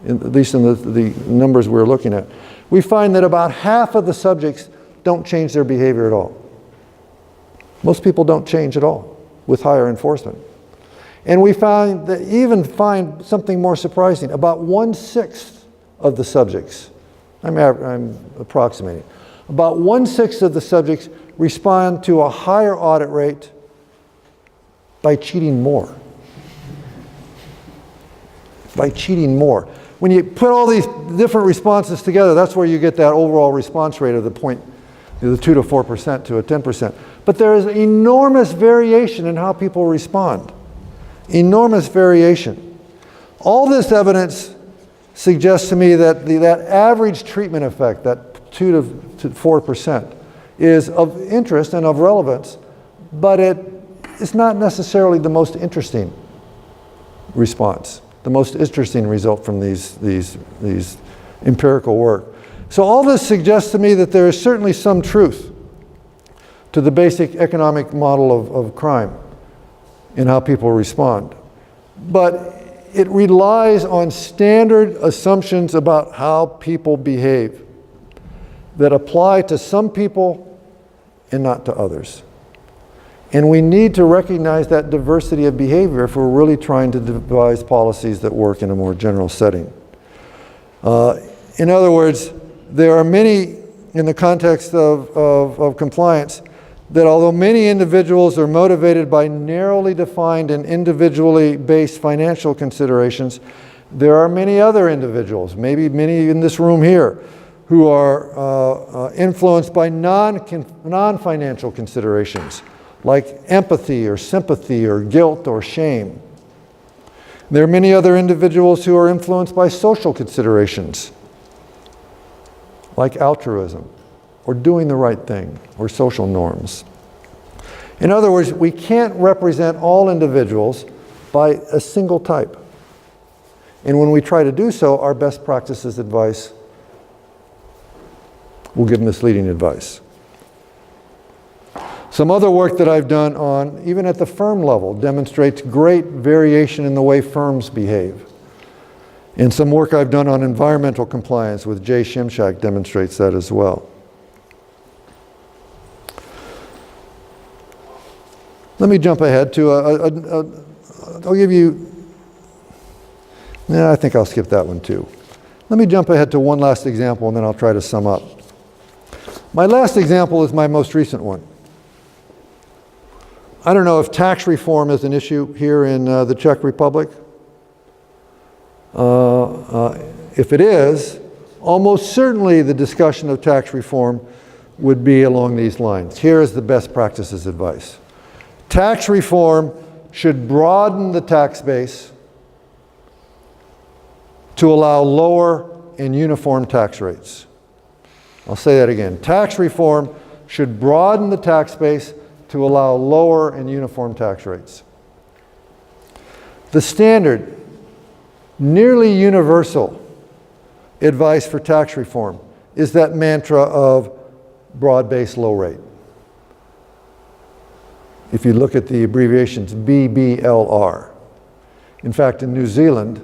at least in the numbers we're looking at. We find that about half of the subjects don't change their behavior at all. Most people don't change at all with higher enforcement. And we find something more surprising. About 1/6 of the subjects, I'm approximating, about 1/6 of the subjects respond to a higher audit rate by cheating more. By cheating more. When you put all these different responses together, that's where you get that overall response rate of the 2 to 4% to a 10%. But there is enormous variation in how people respond. Enormous variation. All this evidence suggests to me that that average treatment effect, that 2 to 4%, is of interest and of relevance, but it is not necessarily the most interesting response, the most interesting result from these empirical work. So all this suggests to me that there is certainly some truth to the basic economic model of crime in how people respond. But it relies on standard assumptions about how people behave that apply to some people and not to others. And we need to recognize that diversity of behavior if we're really trying to devise policies that work in a more general setting. In other words, there are many, in the context of compliance, that although many individuals are motivated by narrowly defined and individually based financial considerations, there are many other individuals, maybe many in this room here, who are influenced by non-financial considerations, like empathy or sympathy or guilt or shame. There are many other individuals who are influenced by social considerations, like altruism, or doing the right thing, or social norms. In other words, we can't represent all individuals by a single type. And when we try to do so, our best practices advice will give misleading advice. Some other work that I've done on, even at the firm level, demonstrates great variation in the way firms behave. And some work I've done on environmental compliance with Jay Shimshak demonstrates that as well. Let me jump ahead to I'll give you, I think I'll skip that one too. Let me jump ahead to one last example and then I'll try to sum up. My last example is my most recent one. I don't know if tax reform is an issue here in the Czech Republic. If it is, almost certainly the discussion of tax reform would be along these lines. Here is the best practices advice. Tax reform should broaden the tax base to allow lower and uniform tax rates. I'll say that again. Tax reform should broaden the tax base to allow lower and uniform tax rates. The standard, nearly universal advice for tax reform is that mantra of broad-based low rate. If you look at the abbreviations, BBLR. In fact, in New Zealand,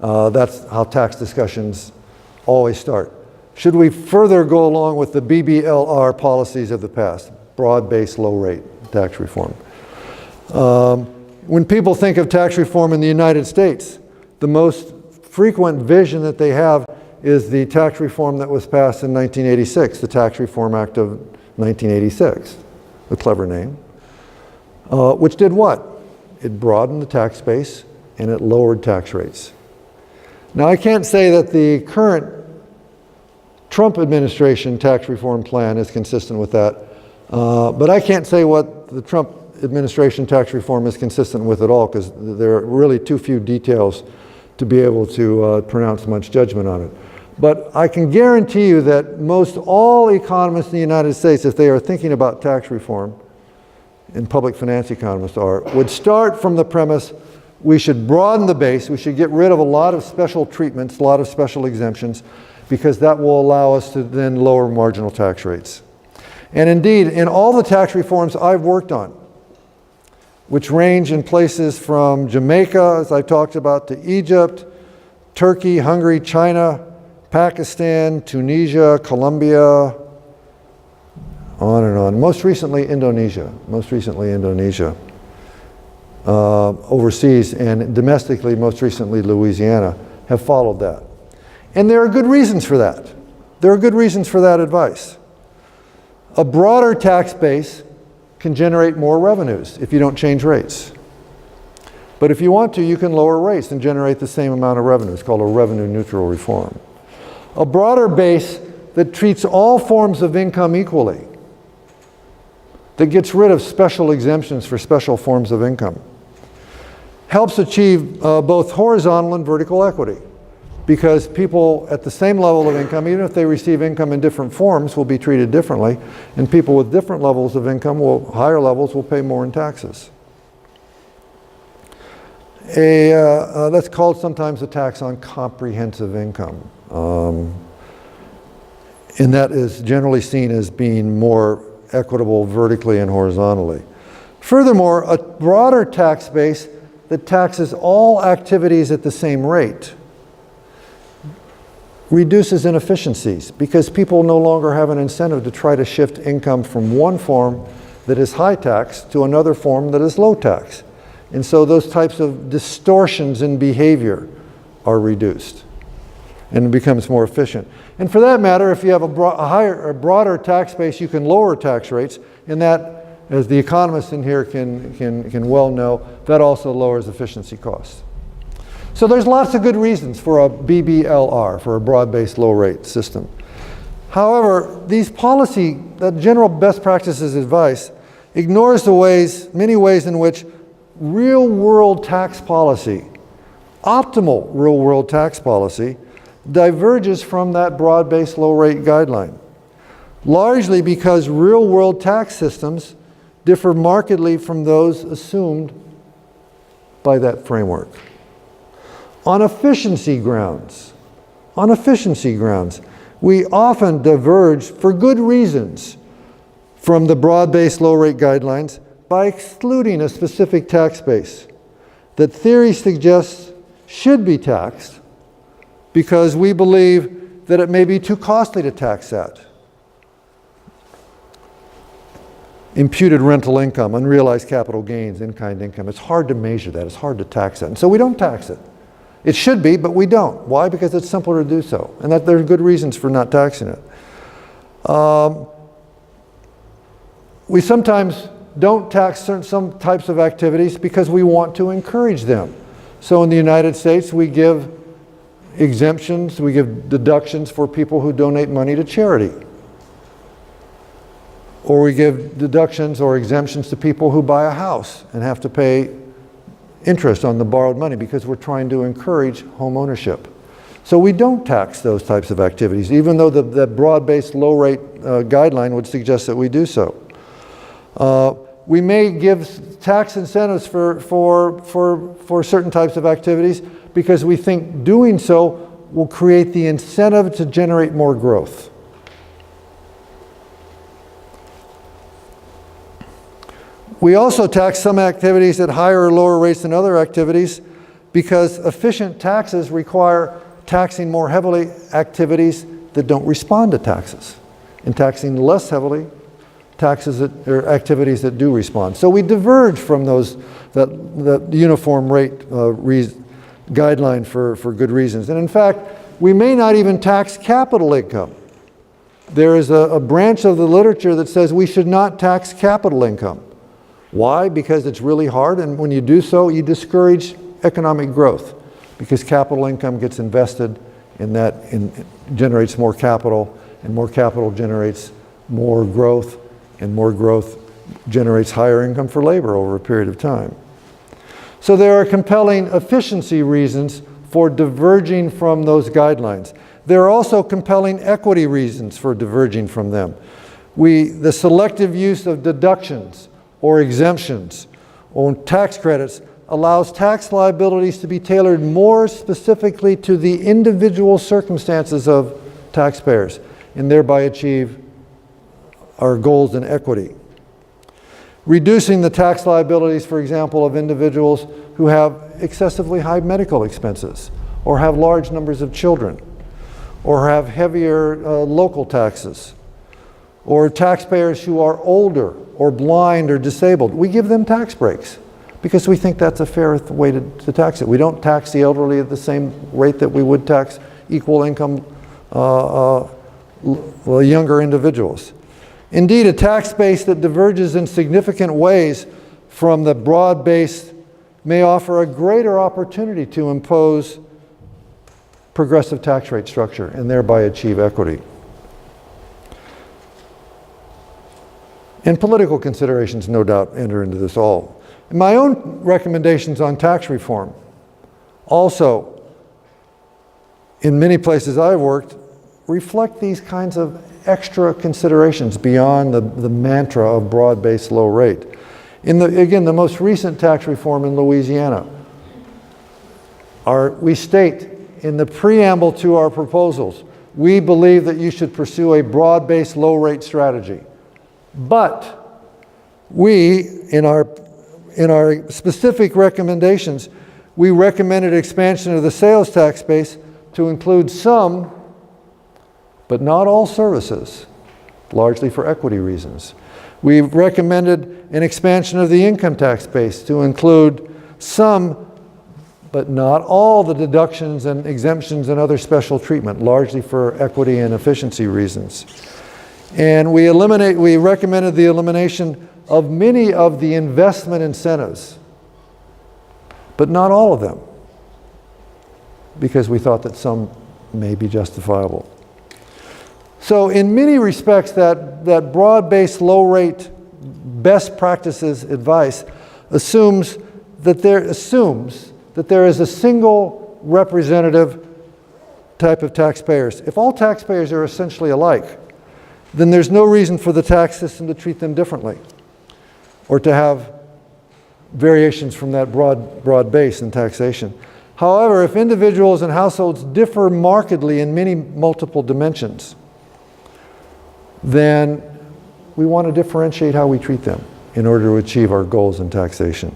that's how tax discussions always start. Should we further go along with the BBLR policies of the past? Broad-based low rate tax reform. When people think of tax reform in the United States, the most frequent vision that they have is the tax reform that was passed in 1986, the Tax Reform Act of 1986, a clever name, which did what? It broadened the tax base and it lowered tax rates. Now, I can't say that the current Trump administration tax reform plan is consistent with that, but I can't say what the Trump administration tax reform is consistent with at all, because there are really too few details to be able to pronounce much judgment on it. But I can guarantee you that most all economists in the United States, if they are thinking about tax reform, and public finance economists are, would start from the premise we should broaden the base, we should get rid of a lot of special treatments, a lot of special exemptions, because that will allow us to then lower marginal tax rates. And indeed, in all the tax reforms I've worked on, which range in places from Jamaica, as I talked about, to Egypt, Turkey, Hungary, China, Pakistan, Tunisia, Colombia, on and on. Most recently, Indonesia. Overseas and domestically, most recently, Louisiana, have followed that. And there are good reasons for that. There are good reasons for that advice. A broader tax base can generate more revenues if you don't change rates. But if you want to, you can lower rates and generate the same amount of revenue. It's called a revenue neutral reform. A broader base that treats all forms of income equally, that gets rid of special exemptions for special forms of income, helps achieve both horizontal and vertical equity, because people at the same level of income, even if they receive income in different forms, will be treated differently, and people with different levels of income, higher levels, will pay more in taxes. That's called sometimes a tax on comprehensive income. And that is generally seen as being more equitable vertically and horizontally. Furthermore, a broader tax base that taxes all activities at the same rate reduces inefficiencies, because people no longer have an incentive to try to shift income from one form that is high tax to another form that is low tax. And so those types of distortions in behavior are reduced and it becomes more efficient. And for that matter, if you have a broader tax base, you can lower tax rates, and that, as the economists in here can well know, that also lowers efficiency costs. So there's lots of good reasons for a BBLR, for a broad-based low-rate system. However, that general best practices advice ignores the many ways in which real-world tax policy, optimal real-world tax policy, diverges from that broad-based low-rate guideline, largely because real-world tax systems differ markedly from those assumed by that framework. On efficiency grounds, we often diverge for good reasons from the broad-based low-rate guidelines by excluding a specific tax base that theory suggests should be taxed because we believe that it may be too costly to tax that. Imputed rental income, unrealized capital gains, in-kind income. It's hard to measure that. It's hard to tax that. And so we don't tax it. It should be, but we don't. Why? Because it's simpler to do so. And that there are good reasons for not taxing it. We sometimes don't tax some types of activities because we want to encourage them. So in the United States, we give exemptions, we give deductions for people who donate money to charity. Or we give deductions or exemptions to people who buy a house and have to pay interest on the borrowed money because we're trying to encourage home ownership. So we don't tax those types of activities, even though the broad-based low-rate guideline would suggest that we do so. We may give tax incentives for certain types of activities because we think doing so will create the incentive to generate more growth. We also tax some activities at higher or lower rates than other activities because efficient taxes require taxing more heavily activities that don't respond to taxes, and taxing less heavily or activities that do respond. So we diverge from that uniform rate guideline for good reasons. And in fact, we may not even tax capital income. There is a branch of the literature that says we should not tax capital income. Why? Because it's really hard, and when you do so, you discourage economic growth because capital income gets invested in that and generates more capital, and more capital generates more growth, and more growth generates higher income for labor over a period of time. So there are compelling efficiency reasons for diverging from those guidelines. There are also compelling equity reasons for diverging from them. The selective use of deductions or exemptions or tax credits allows tax liabilities to be tailored more specifically to the individual circumstances of taxpayers and thereby achieve our goals in equity. Reducing the tax liabilities, for example, of individuals who have excessively high medical expenses or have large numbers of children or have heavier local taxes, or taxpayers who are older or blind or disabled. We give them tax breaks because we think that's a fair way to tax it. We don't tax the elderly at the same rate that we would tax equal income younger individuals. Indeed, a tax base that diverges in significant ways from the broad base may offer a greater opportunity to impose progressive tax rate structure and thereby achieve equity. And political considerations, no doubt, enter into this all. And my own recommendations on tax reform also, in many places I've worked, reflect these kinds of extra considerations beyond the mantra of broad-based low rate. Again, the most recent tax reform in Louisiana, we state in the preamble to our proposals, we believe that you should pursue a broad-based low rate strategy. But we, in our specific recommendations, we recommended expansion of the sales tax base to include some, but not all services, largely for equity reasons. We recommended an expansion of the income tax base to include some, but not all, the deductions and exemptions and other special treatment, largely for equity and efficiency reasons. And we recommended the elimination of many of the investment incentives, but not all of them, because we thought that some may be justifiable. So in many respects, that broad-based low-rate best practices advice assumes that there is a single representative type of taxpayers. If all taxpayers are essentially alike, then there's no reason for the tax system to treat them differently or to have variations from that broad base in taxation. However, if individuals and households differ markedly in many multiple dimensions, then we want to differentiate how we treat them in order to achieve our goals in taxation.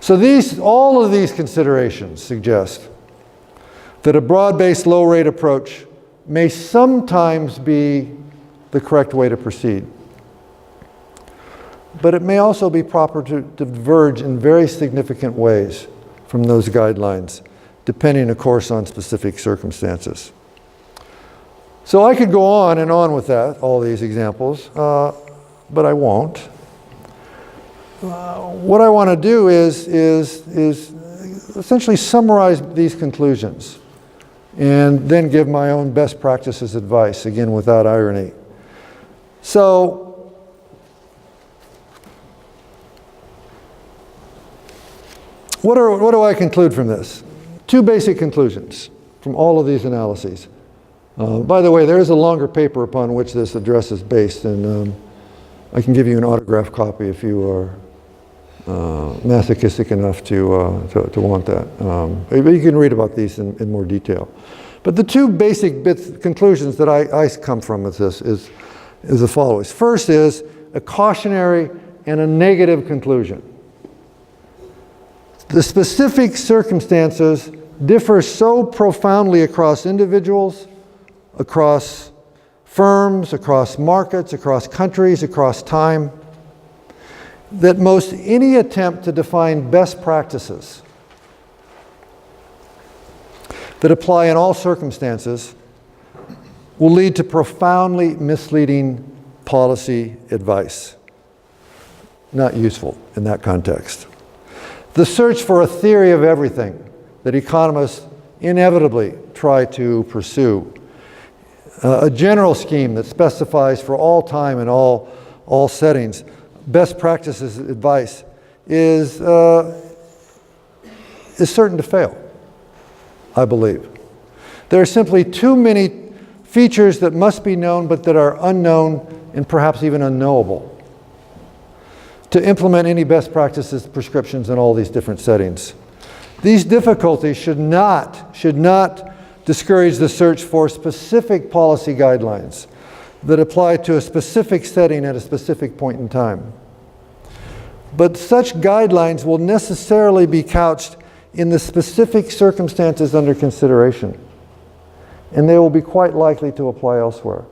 So all of these considerations suggest that a broad-based low-rate approach may sometimes be the correct way to proceed. But it may also be proper to diverge in very significant ways from those guidelines, depending, of course, on specific circumstances. So I could go on and on with that, all these examples, but I won't. What I want to do is essentially summarize these conclusions and then give my own best practices advice, again, without irony. So, what do I conclude from this? Two basic conclusions from all of these analyses. By the way, there is a longer paper upon which this address is based, and I can give you an autographed copy if you are masochistic enough to want that. But you can read about these in more detail. But the two basic conclusions that I come from with this is the following. First is a cautionary and a negative conclusion. The specific circumstances differ so profoundly across individuals, across firms, across markets, across countries, across time, that most any attempt to define best practices that apply in all circumstances will lead to profoundly misleading policy advice. Not useful in that context. The search for a theory of everything that economists inevitably try to pursue, a general scheme that specifies for all time and all settings best practices advice is certain to fail, I believe. There are simply too many features that must be known but that are unknown and perhaps even unknowable to implement any best practices prescriptions in all these different settings. These difficulties should not discourage the search for specific policy guidelines that apply to a specific setting at a specific point in time. But such guidelines will necessarily be couched in the specific circumstances under consideration, and they will be quite likely to apply elsewhere.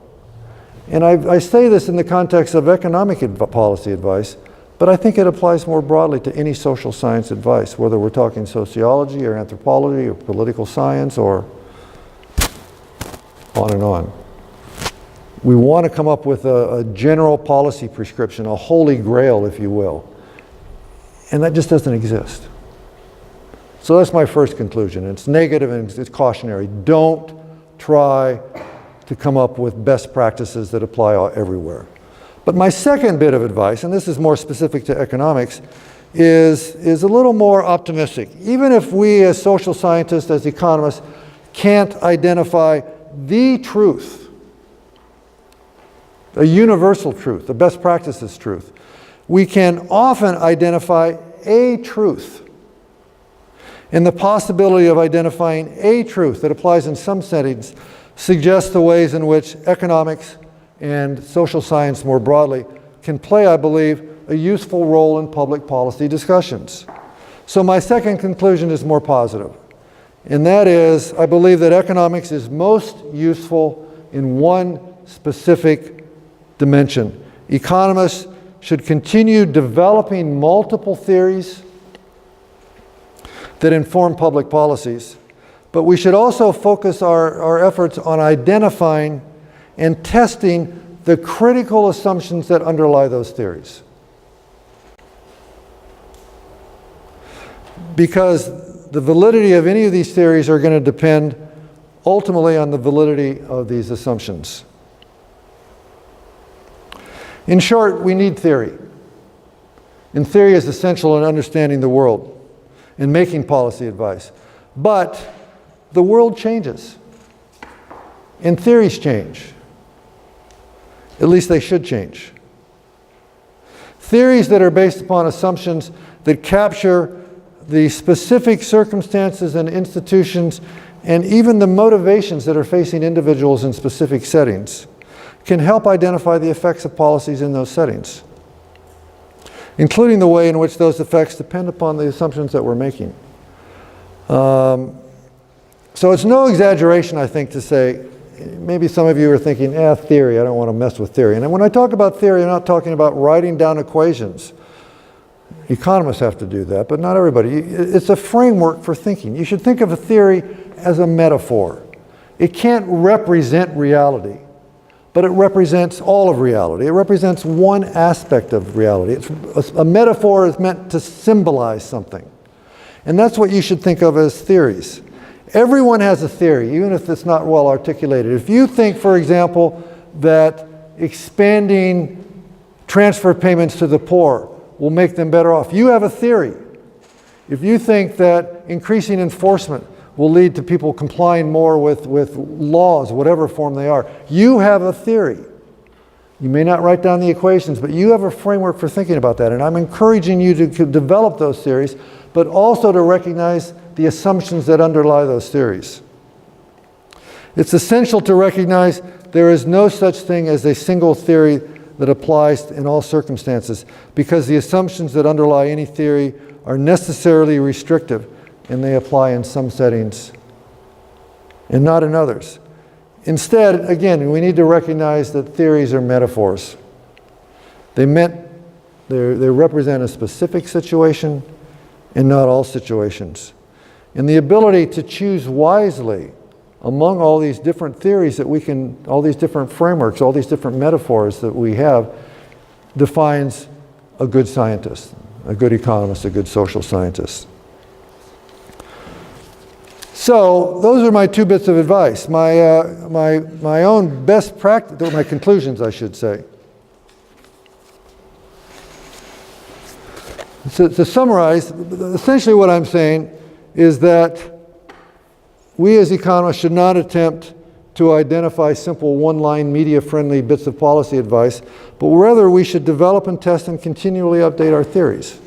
And I say this in the context of economic policy advice, but I think it applies more broadly to any social science advice, whether we're talking sociology or anthropology or political science or on and on. We want to come up with a general policy prescription, a holy grail, if you will. And that just doesn't exist. So that's my first conclusion. It's negative and it's cautionary. Don't try to come up with best practices that apply everywhere. But my second bit of advice, and this is more specific to economics, is a little more optimistic. Even if we as social scientists, as economists, can't identify the truth, a universal truth, a best practices truth, we can often identify a truth. And the possibility of identifying a truth that applies in some settings suggests the ways in which economics and social science more broadly can play, I believe, a useful role in public policy discussions. So my second conclusion is more positive. And that is, I believe that economics is most useful in one specific dimension. Economists should continue developing multiple theories that inform public policies, but we should also focus our efforts on identifying and testing the critical assumptions that underlie those theories. Because the validity of any of these theories are going to depend ultimately on the validity of these assumptions. In short, we need theory. And theory is essential in understanding the world and making policy advice. But the world changes. And theories change. At least they should change. Theories that are based upon assumptions that capture the specific circumstances and institutions and even the motivations that are facing individuals in specific settings can help identify the effects of policies in those settings, including the way in which those effects depend upon the assumptions that we're making. So it's no exaggeration, I think, to say, maybe some of you are thinking, theory, I don't want to mess with theory. And when I talk about theory, I'm not talking about writing down equations. Economists have to do that, but not everybody. It's a framework for thinking. You should think of a theory as a metaphor. It can't represent reality, but it represents all of reality. It represents one aspect of reality. A metaphor is meant to symbolize something. And that's what you should think of as theories. Everyone has a theory, even if it's not well articulated. If you think, for example, that expanding transfer payments to the poor will make them better off, you have a theory. If you think that increasing enforcement will lead to people complying more with laws, whatever form they are, you have a theory. You may not write down the equations, but you have a framework for thinking about that. And I'm encouraging you to develop those theories, but also to recognize the assumptions that underlie those theories. It's essential to recognize there is no such thing as a single theory that applies in all circumstances, because the assumptions that underlie any theory are necessarily restrictive, and they apply in some settings and not in others. Instead, again, we need to recognize that theories are metaphors. They represent a specific situation and not all situations. And the ability to choose wisely among all these different theories that we can, all these different frameworks, all these different metaphors that we have, defines a good scientist, a good economist, a good social scientist. So those are my 2 bits of advice. My own best practice, my conclusions, I should say. So to summarize, essentially what I'm saying is that we as economists should not attempt to identify simple one-line media-friendly bits of policy advice, but rather we should develop and test and continually update our theories,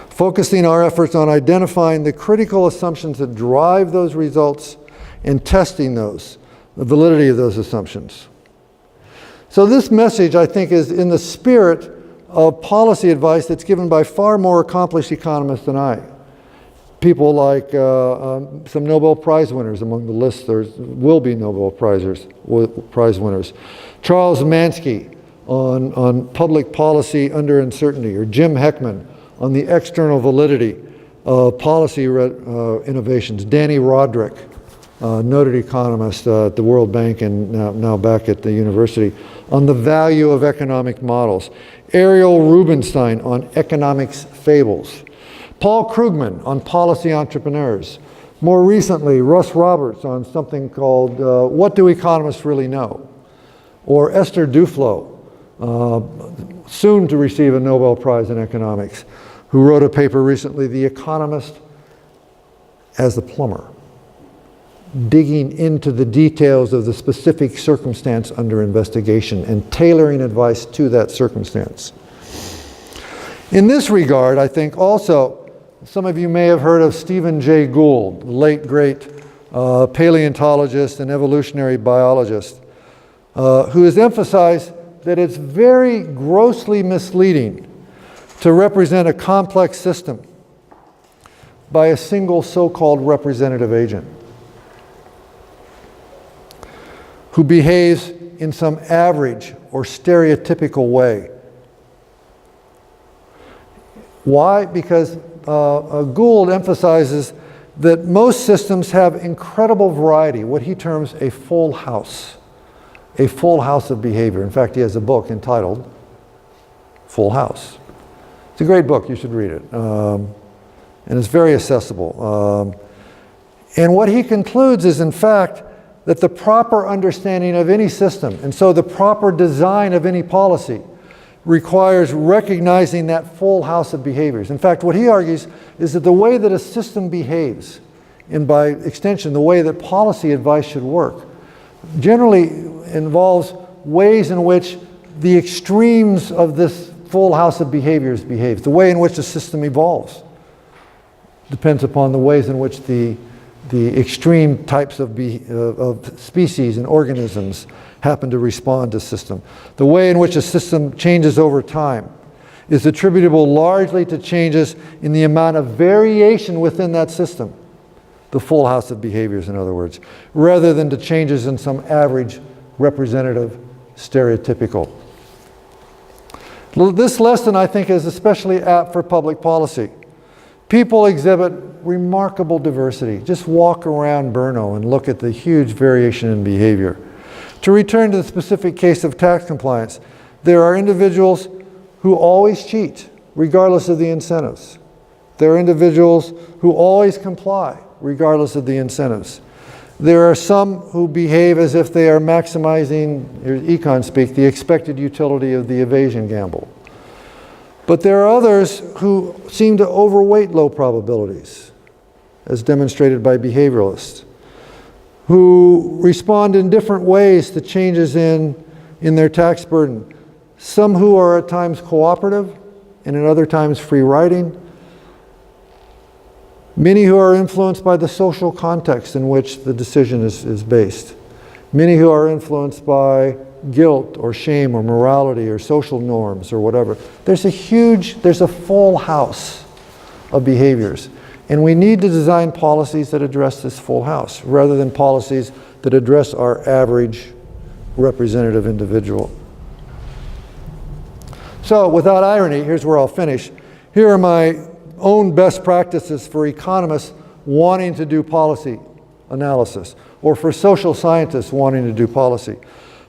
focusing our efforts on identifying the critical assumptions that drive those results and testing those, the validity of those assumptions. So this message, I think, is in the spirit of policy advice that's given by far more accomplished economists than I. People like some Nobel Prize winners among the list. There will be Nobel Prize winners. Charles Mansky on public policy under uncertainty, or Jim Heckman on the external validity of policy innovations. Danny Roderick, noted economist at the World Bank and now back at the university, on the value of economic models. Ariel Rubinstein on economics fables. Paul Krugman on policy entrepreneurs. More recently, Russ Roberts on something called What Do Economists Really Know? Or Esther Duflo, soon to receive a Nobel Prize in economics, who wrote a paper recently, The Economist as the Plumber, digging into the details of the specific circumstance under investigation and tailoring advice to that circumstance. In this regard, I think also, some of you may have heard of Stephen Jay Gould, the late great paleontologist and evolutionary biologist, who has emphasized that it's very grossly misleading to represent a complex system by a single so-called representative agent who behaves in some average or stereotypical way. Why? Because Gould emphasizes that most systems have incredible variety, what he terms a full house of behavior. In fact, he has a book entitled Full House. It's a great book, you should read it. And it's very accessible. And what he concludes is, in fact, that the proper understanding of any system, and so the proper design of any policy, requires recognizing that full house of behaviors. In fact, what he argues is that the way that a system behaves, and by extension, the way that policy advice should work, generally involves ways in which the extremes of this full house of behaviors behaves. The way in which the system evolves depends upon the ways in which the extreme types of species and organisms happen to respond to system. The way in which a system changes over time is attributable largely to changes in the amount of variation within that system, the full house of behaviors, in other words, rather than to changes in some average, representative, stereotypical. This lesson, I think, is especially apt for public policy. People exhibit remarkable diversity. Just walk around Brno and look at the huge variation in behavior. To return to the specific case of tax compliance, there are individuals who always cheat, regardless of the incentives. There are individuals who always comply, regardless of the incentives. There are some who behave as if they are maximizing, here's econ speak, the expected utility of the evasion gamble. But there are others who seem to overweight low probabilities, as demonstrated by behavioralists, who respond in different ways to changes in their tax burden. Some who are at times cooperative and at other times free riding. Many who are influenced by the social context in which the decision is based. Many who are influenced by guilt or shame or morality or social norms or whatever. There's a full house of behaviors. And we need to design policies that address this full house, rather than policies that address our average representative individual. So, without irony, here's where I'll finish. Here are my own best practices for economists wanting to do policy analysis, or for social scientists wanting to do policy.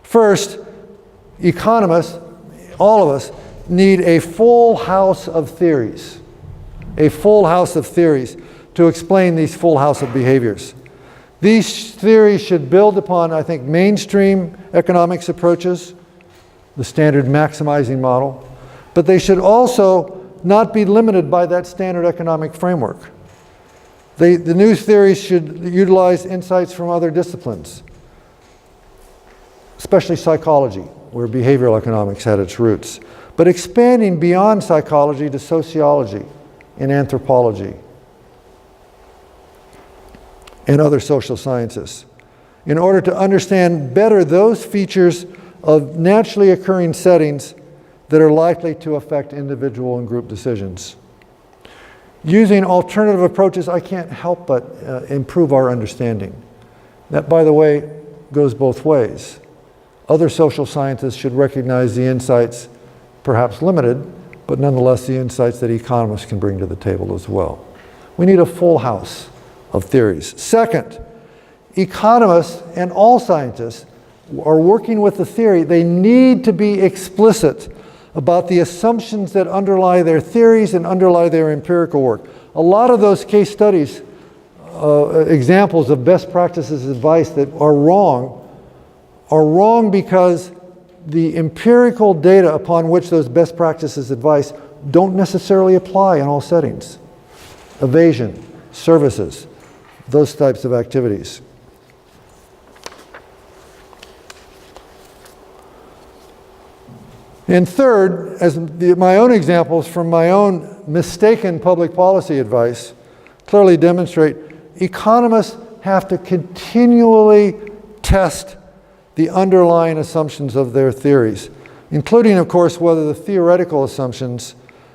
First, economists, all of us, need a full house of theories. A full house of theories to explain these full house of behaviors. These theories should build upon, I think, mainstream economics approaches, the standard maximizing model, but they should also not be limited by that standard economic framework. The new theories should utilize insights from other disciplines, especially psychology, where behavioral economics had its roots, but expanding beyond psychology to sociology and anthropology and other social sciences, in order to understand better those features of naturally occurring settings that are likely to affect individual and group decisions. Using alternative approaches, I can't help but improve our understanding. That, by the way, goes both ways. Other social scientists should recognize the insights, perhaps limited, but nonetheless the insights that economists can bring to the table as well. We need a full house of theories. Second, economists and all scientists are working with the theory. They need to be explicit about the assumptions that underlie their theories and underlie their empirical work. A lot of those case studies, examples of best practices advice that are wrong because the empirical data upon which those best practices advice don't necessarily apply in all settings. Evasion, services, those types of activities. And third, as my own examples from my own mistaken public policy advice clearly demonstrate, economists have to continually test the underlying assumptions of their theories, including, of course, whether the theoretical assumptions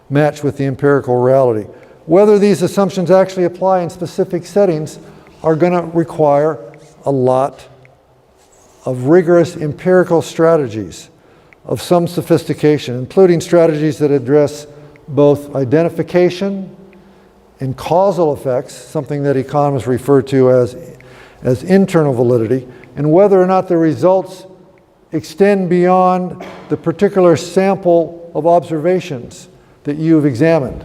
match with the empirical reality. Whether these assumptions actually apply in specific settings are going to require a lot of rigorous empirical strategies of some sophistication, including strategies that address both identification and causal effects, something that economists refer to as internal validity, and whether or not the results extend beyond the particular sample of observations that you've examined,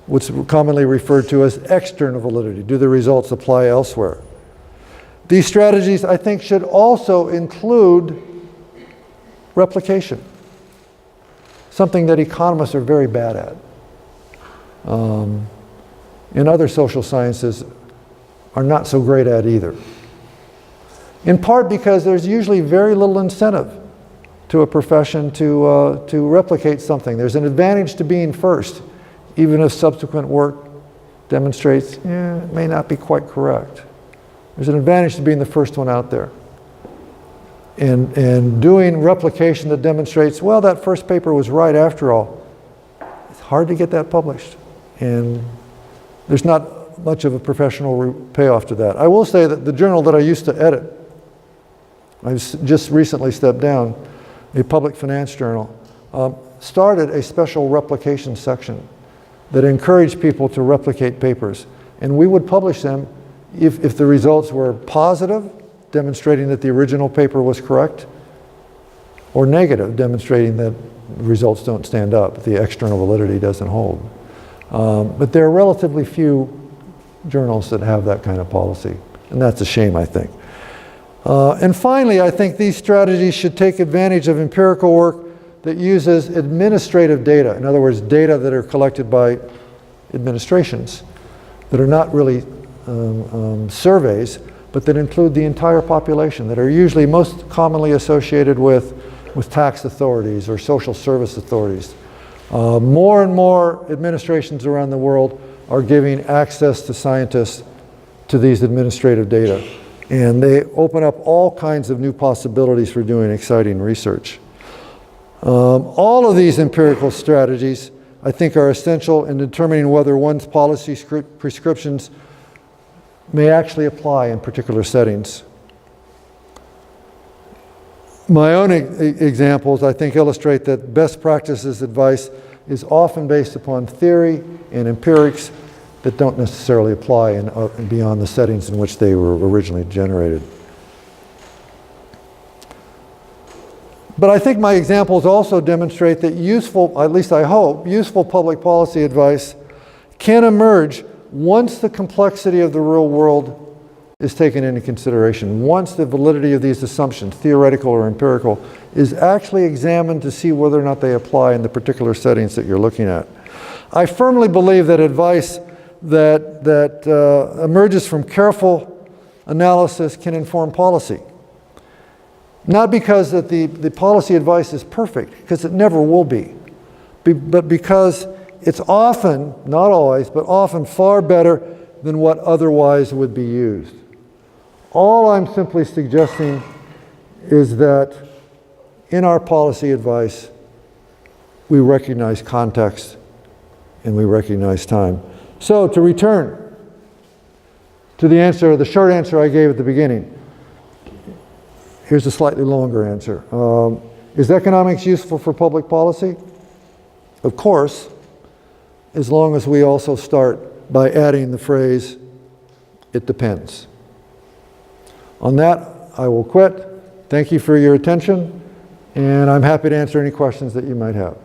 what's commonly referred to as external validity. Do the results apply elsewhere? These strategies, I think, should also include replication. something that economists are very bad at. And other social sciences are not so great at either. In part because there's usually very little incentive to a profession to replicate something. There's an advantage to being first, even if subsequent work demonstrates it may not be quite correct. There's an advantage to being the first one out there. And doing replication that demonstrates, well, that first paper was right after all. It's hard to get that published. And there's not much of a professional payoff to that. I will say that the journal that I used to edit, I just recently stepped down, a public finance journal, started a special replication section that encouraged people to replicate papers. And we would publish them if the results were positive, demonstrating that the original paper was correct, or negative, demonstrating that the results don't stand up, the external validity doesn't hold. But there are relatively few journals that have that kind of policy, and that's a shame, I think. And finally, I think these strategies should take advantage of empirical work that uses administrative data. In other words, data that are collected by administrations that are not really surveys, but that include the entire population, that are usually most commonly associated with tax authorities or social service authorities. More and more administrations around the world are giving access to scientists to these administrative data. And they open up all kinds of new possibilities for doing exciting research. All of these empirical strategies, I think, are essential in determining whether one's policy prescriptions may actually apply in particular settings. My own examples, I think, illustrate that best practices advice is often based upon theory and empirics that don't necessarily apply in beyond the settings in which they were originally generated. But I think my examples also demonstrate that useful, at least I hope, useful public policy advice can emerge once the complexity of the real world is taken into consideration, once the validity of these assumptions, theoretical or empirical, is actually examined to see whether or not they apply in the particular settings that you're looking at. I firmly believe that advice that emerges from careful analysis can inform policy. Not because that the policy advice is perfect, because it never will be, but because it's often, not always, but often far better than what otherwise would be used. All I'm simply suggesting is that in our policy advice, we recognize context and we recognize time. So to return to the answer, the short answer I gave at the beginning, here's a slightly longer answer. Is economics useful for public policy? Of course, as long as we also start by adding the phrase, it depends. On that, I will quit. Thank you for your attention, and I'm happy to answer any questions that you might have.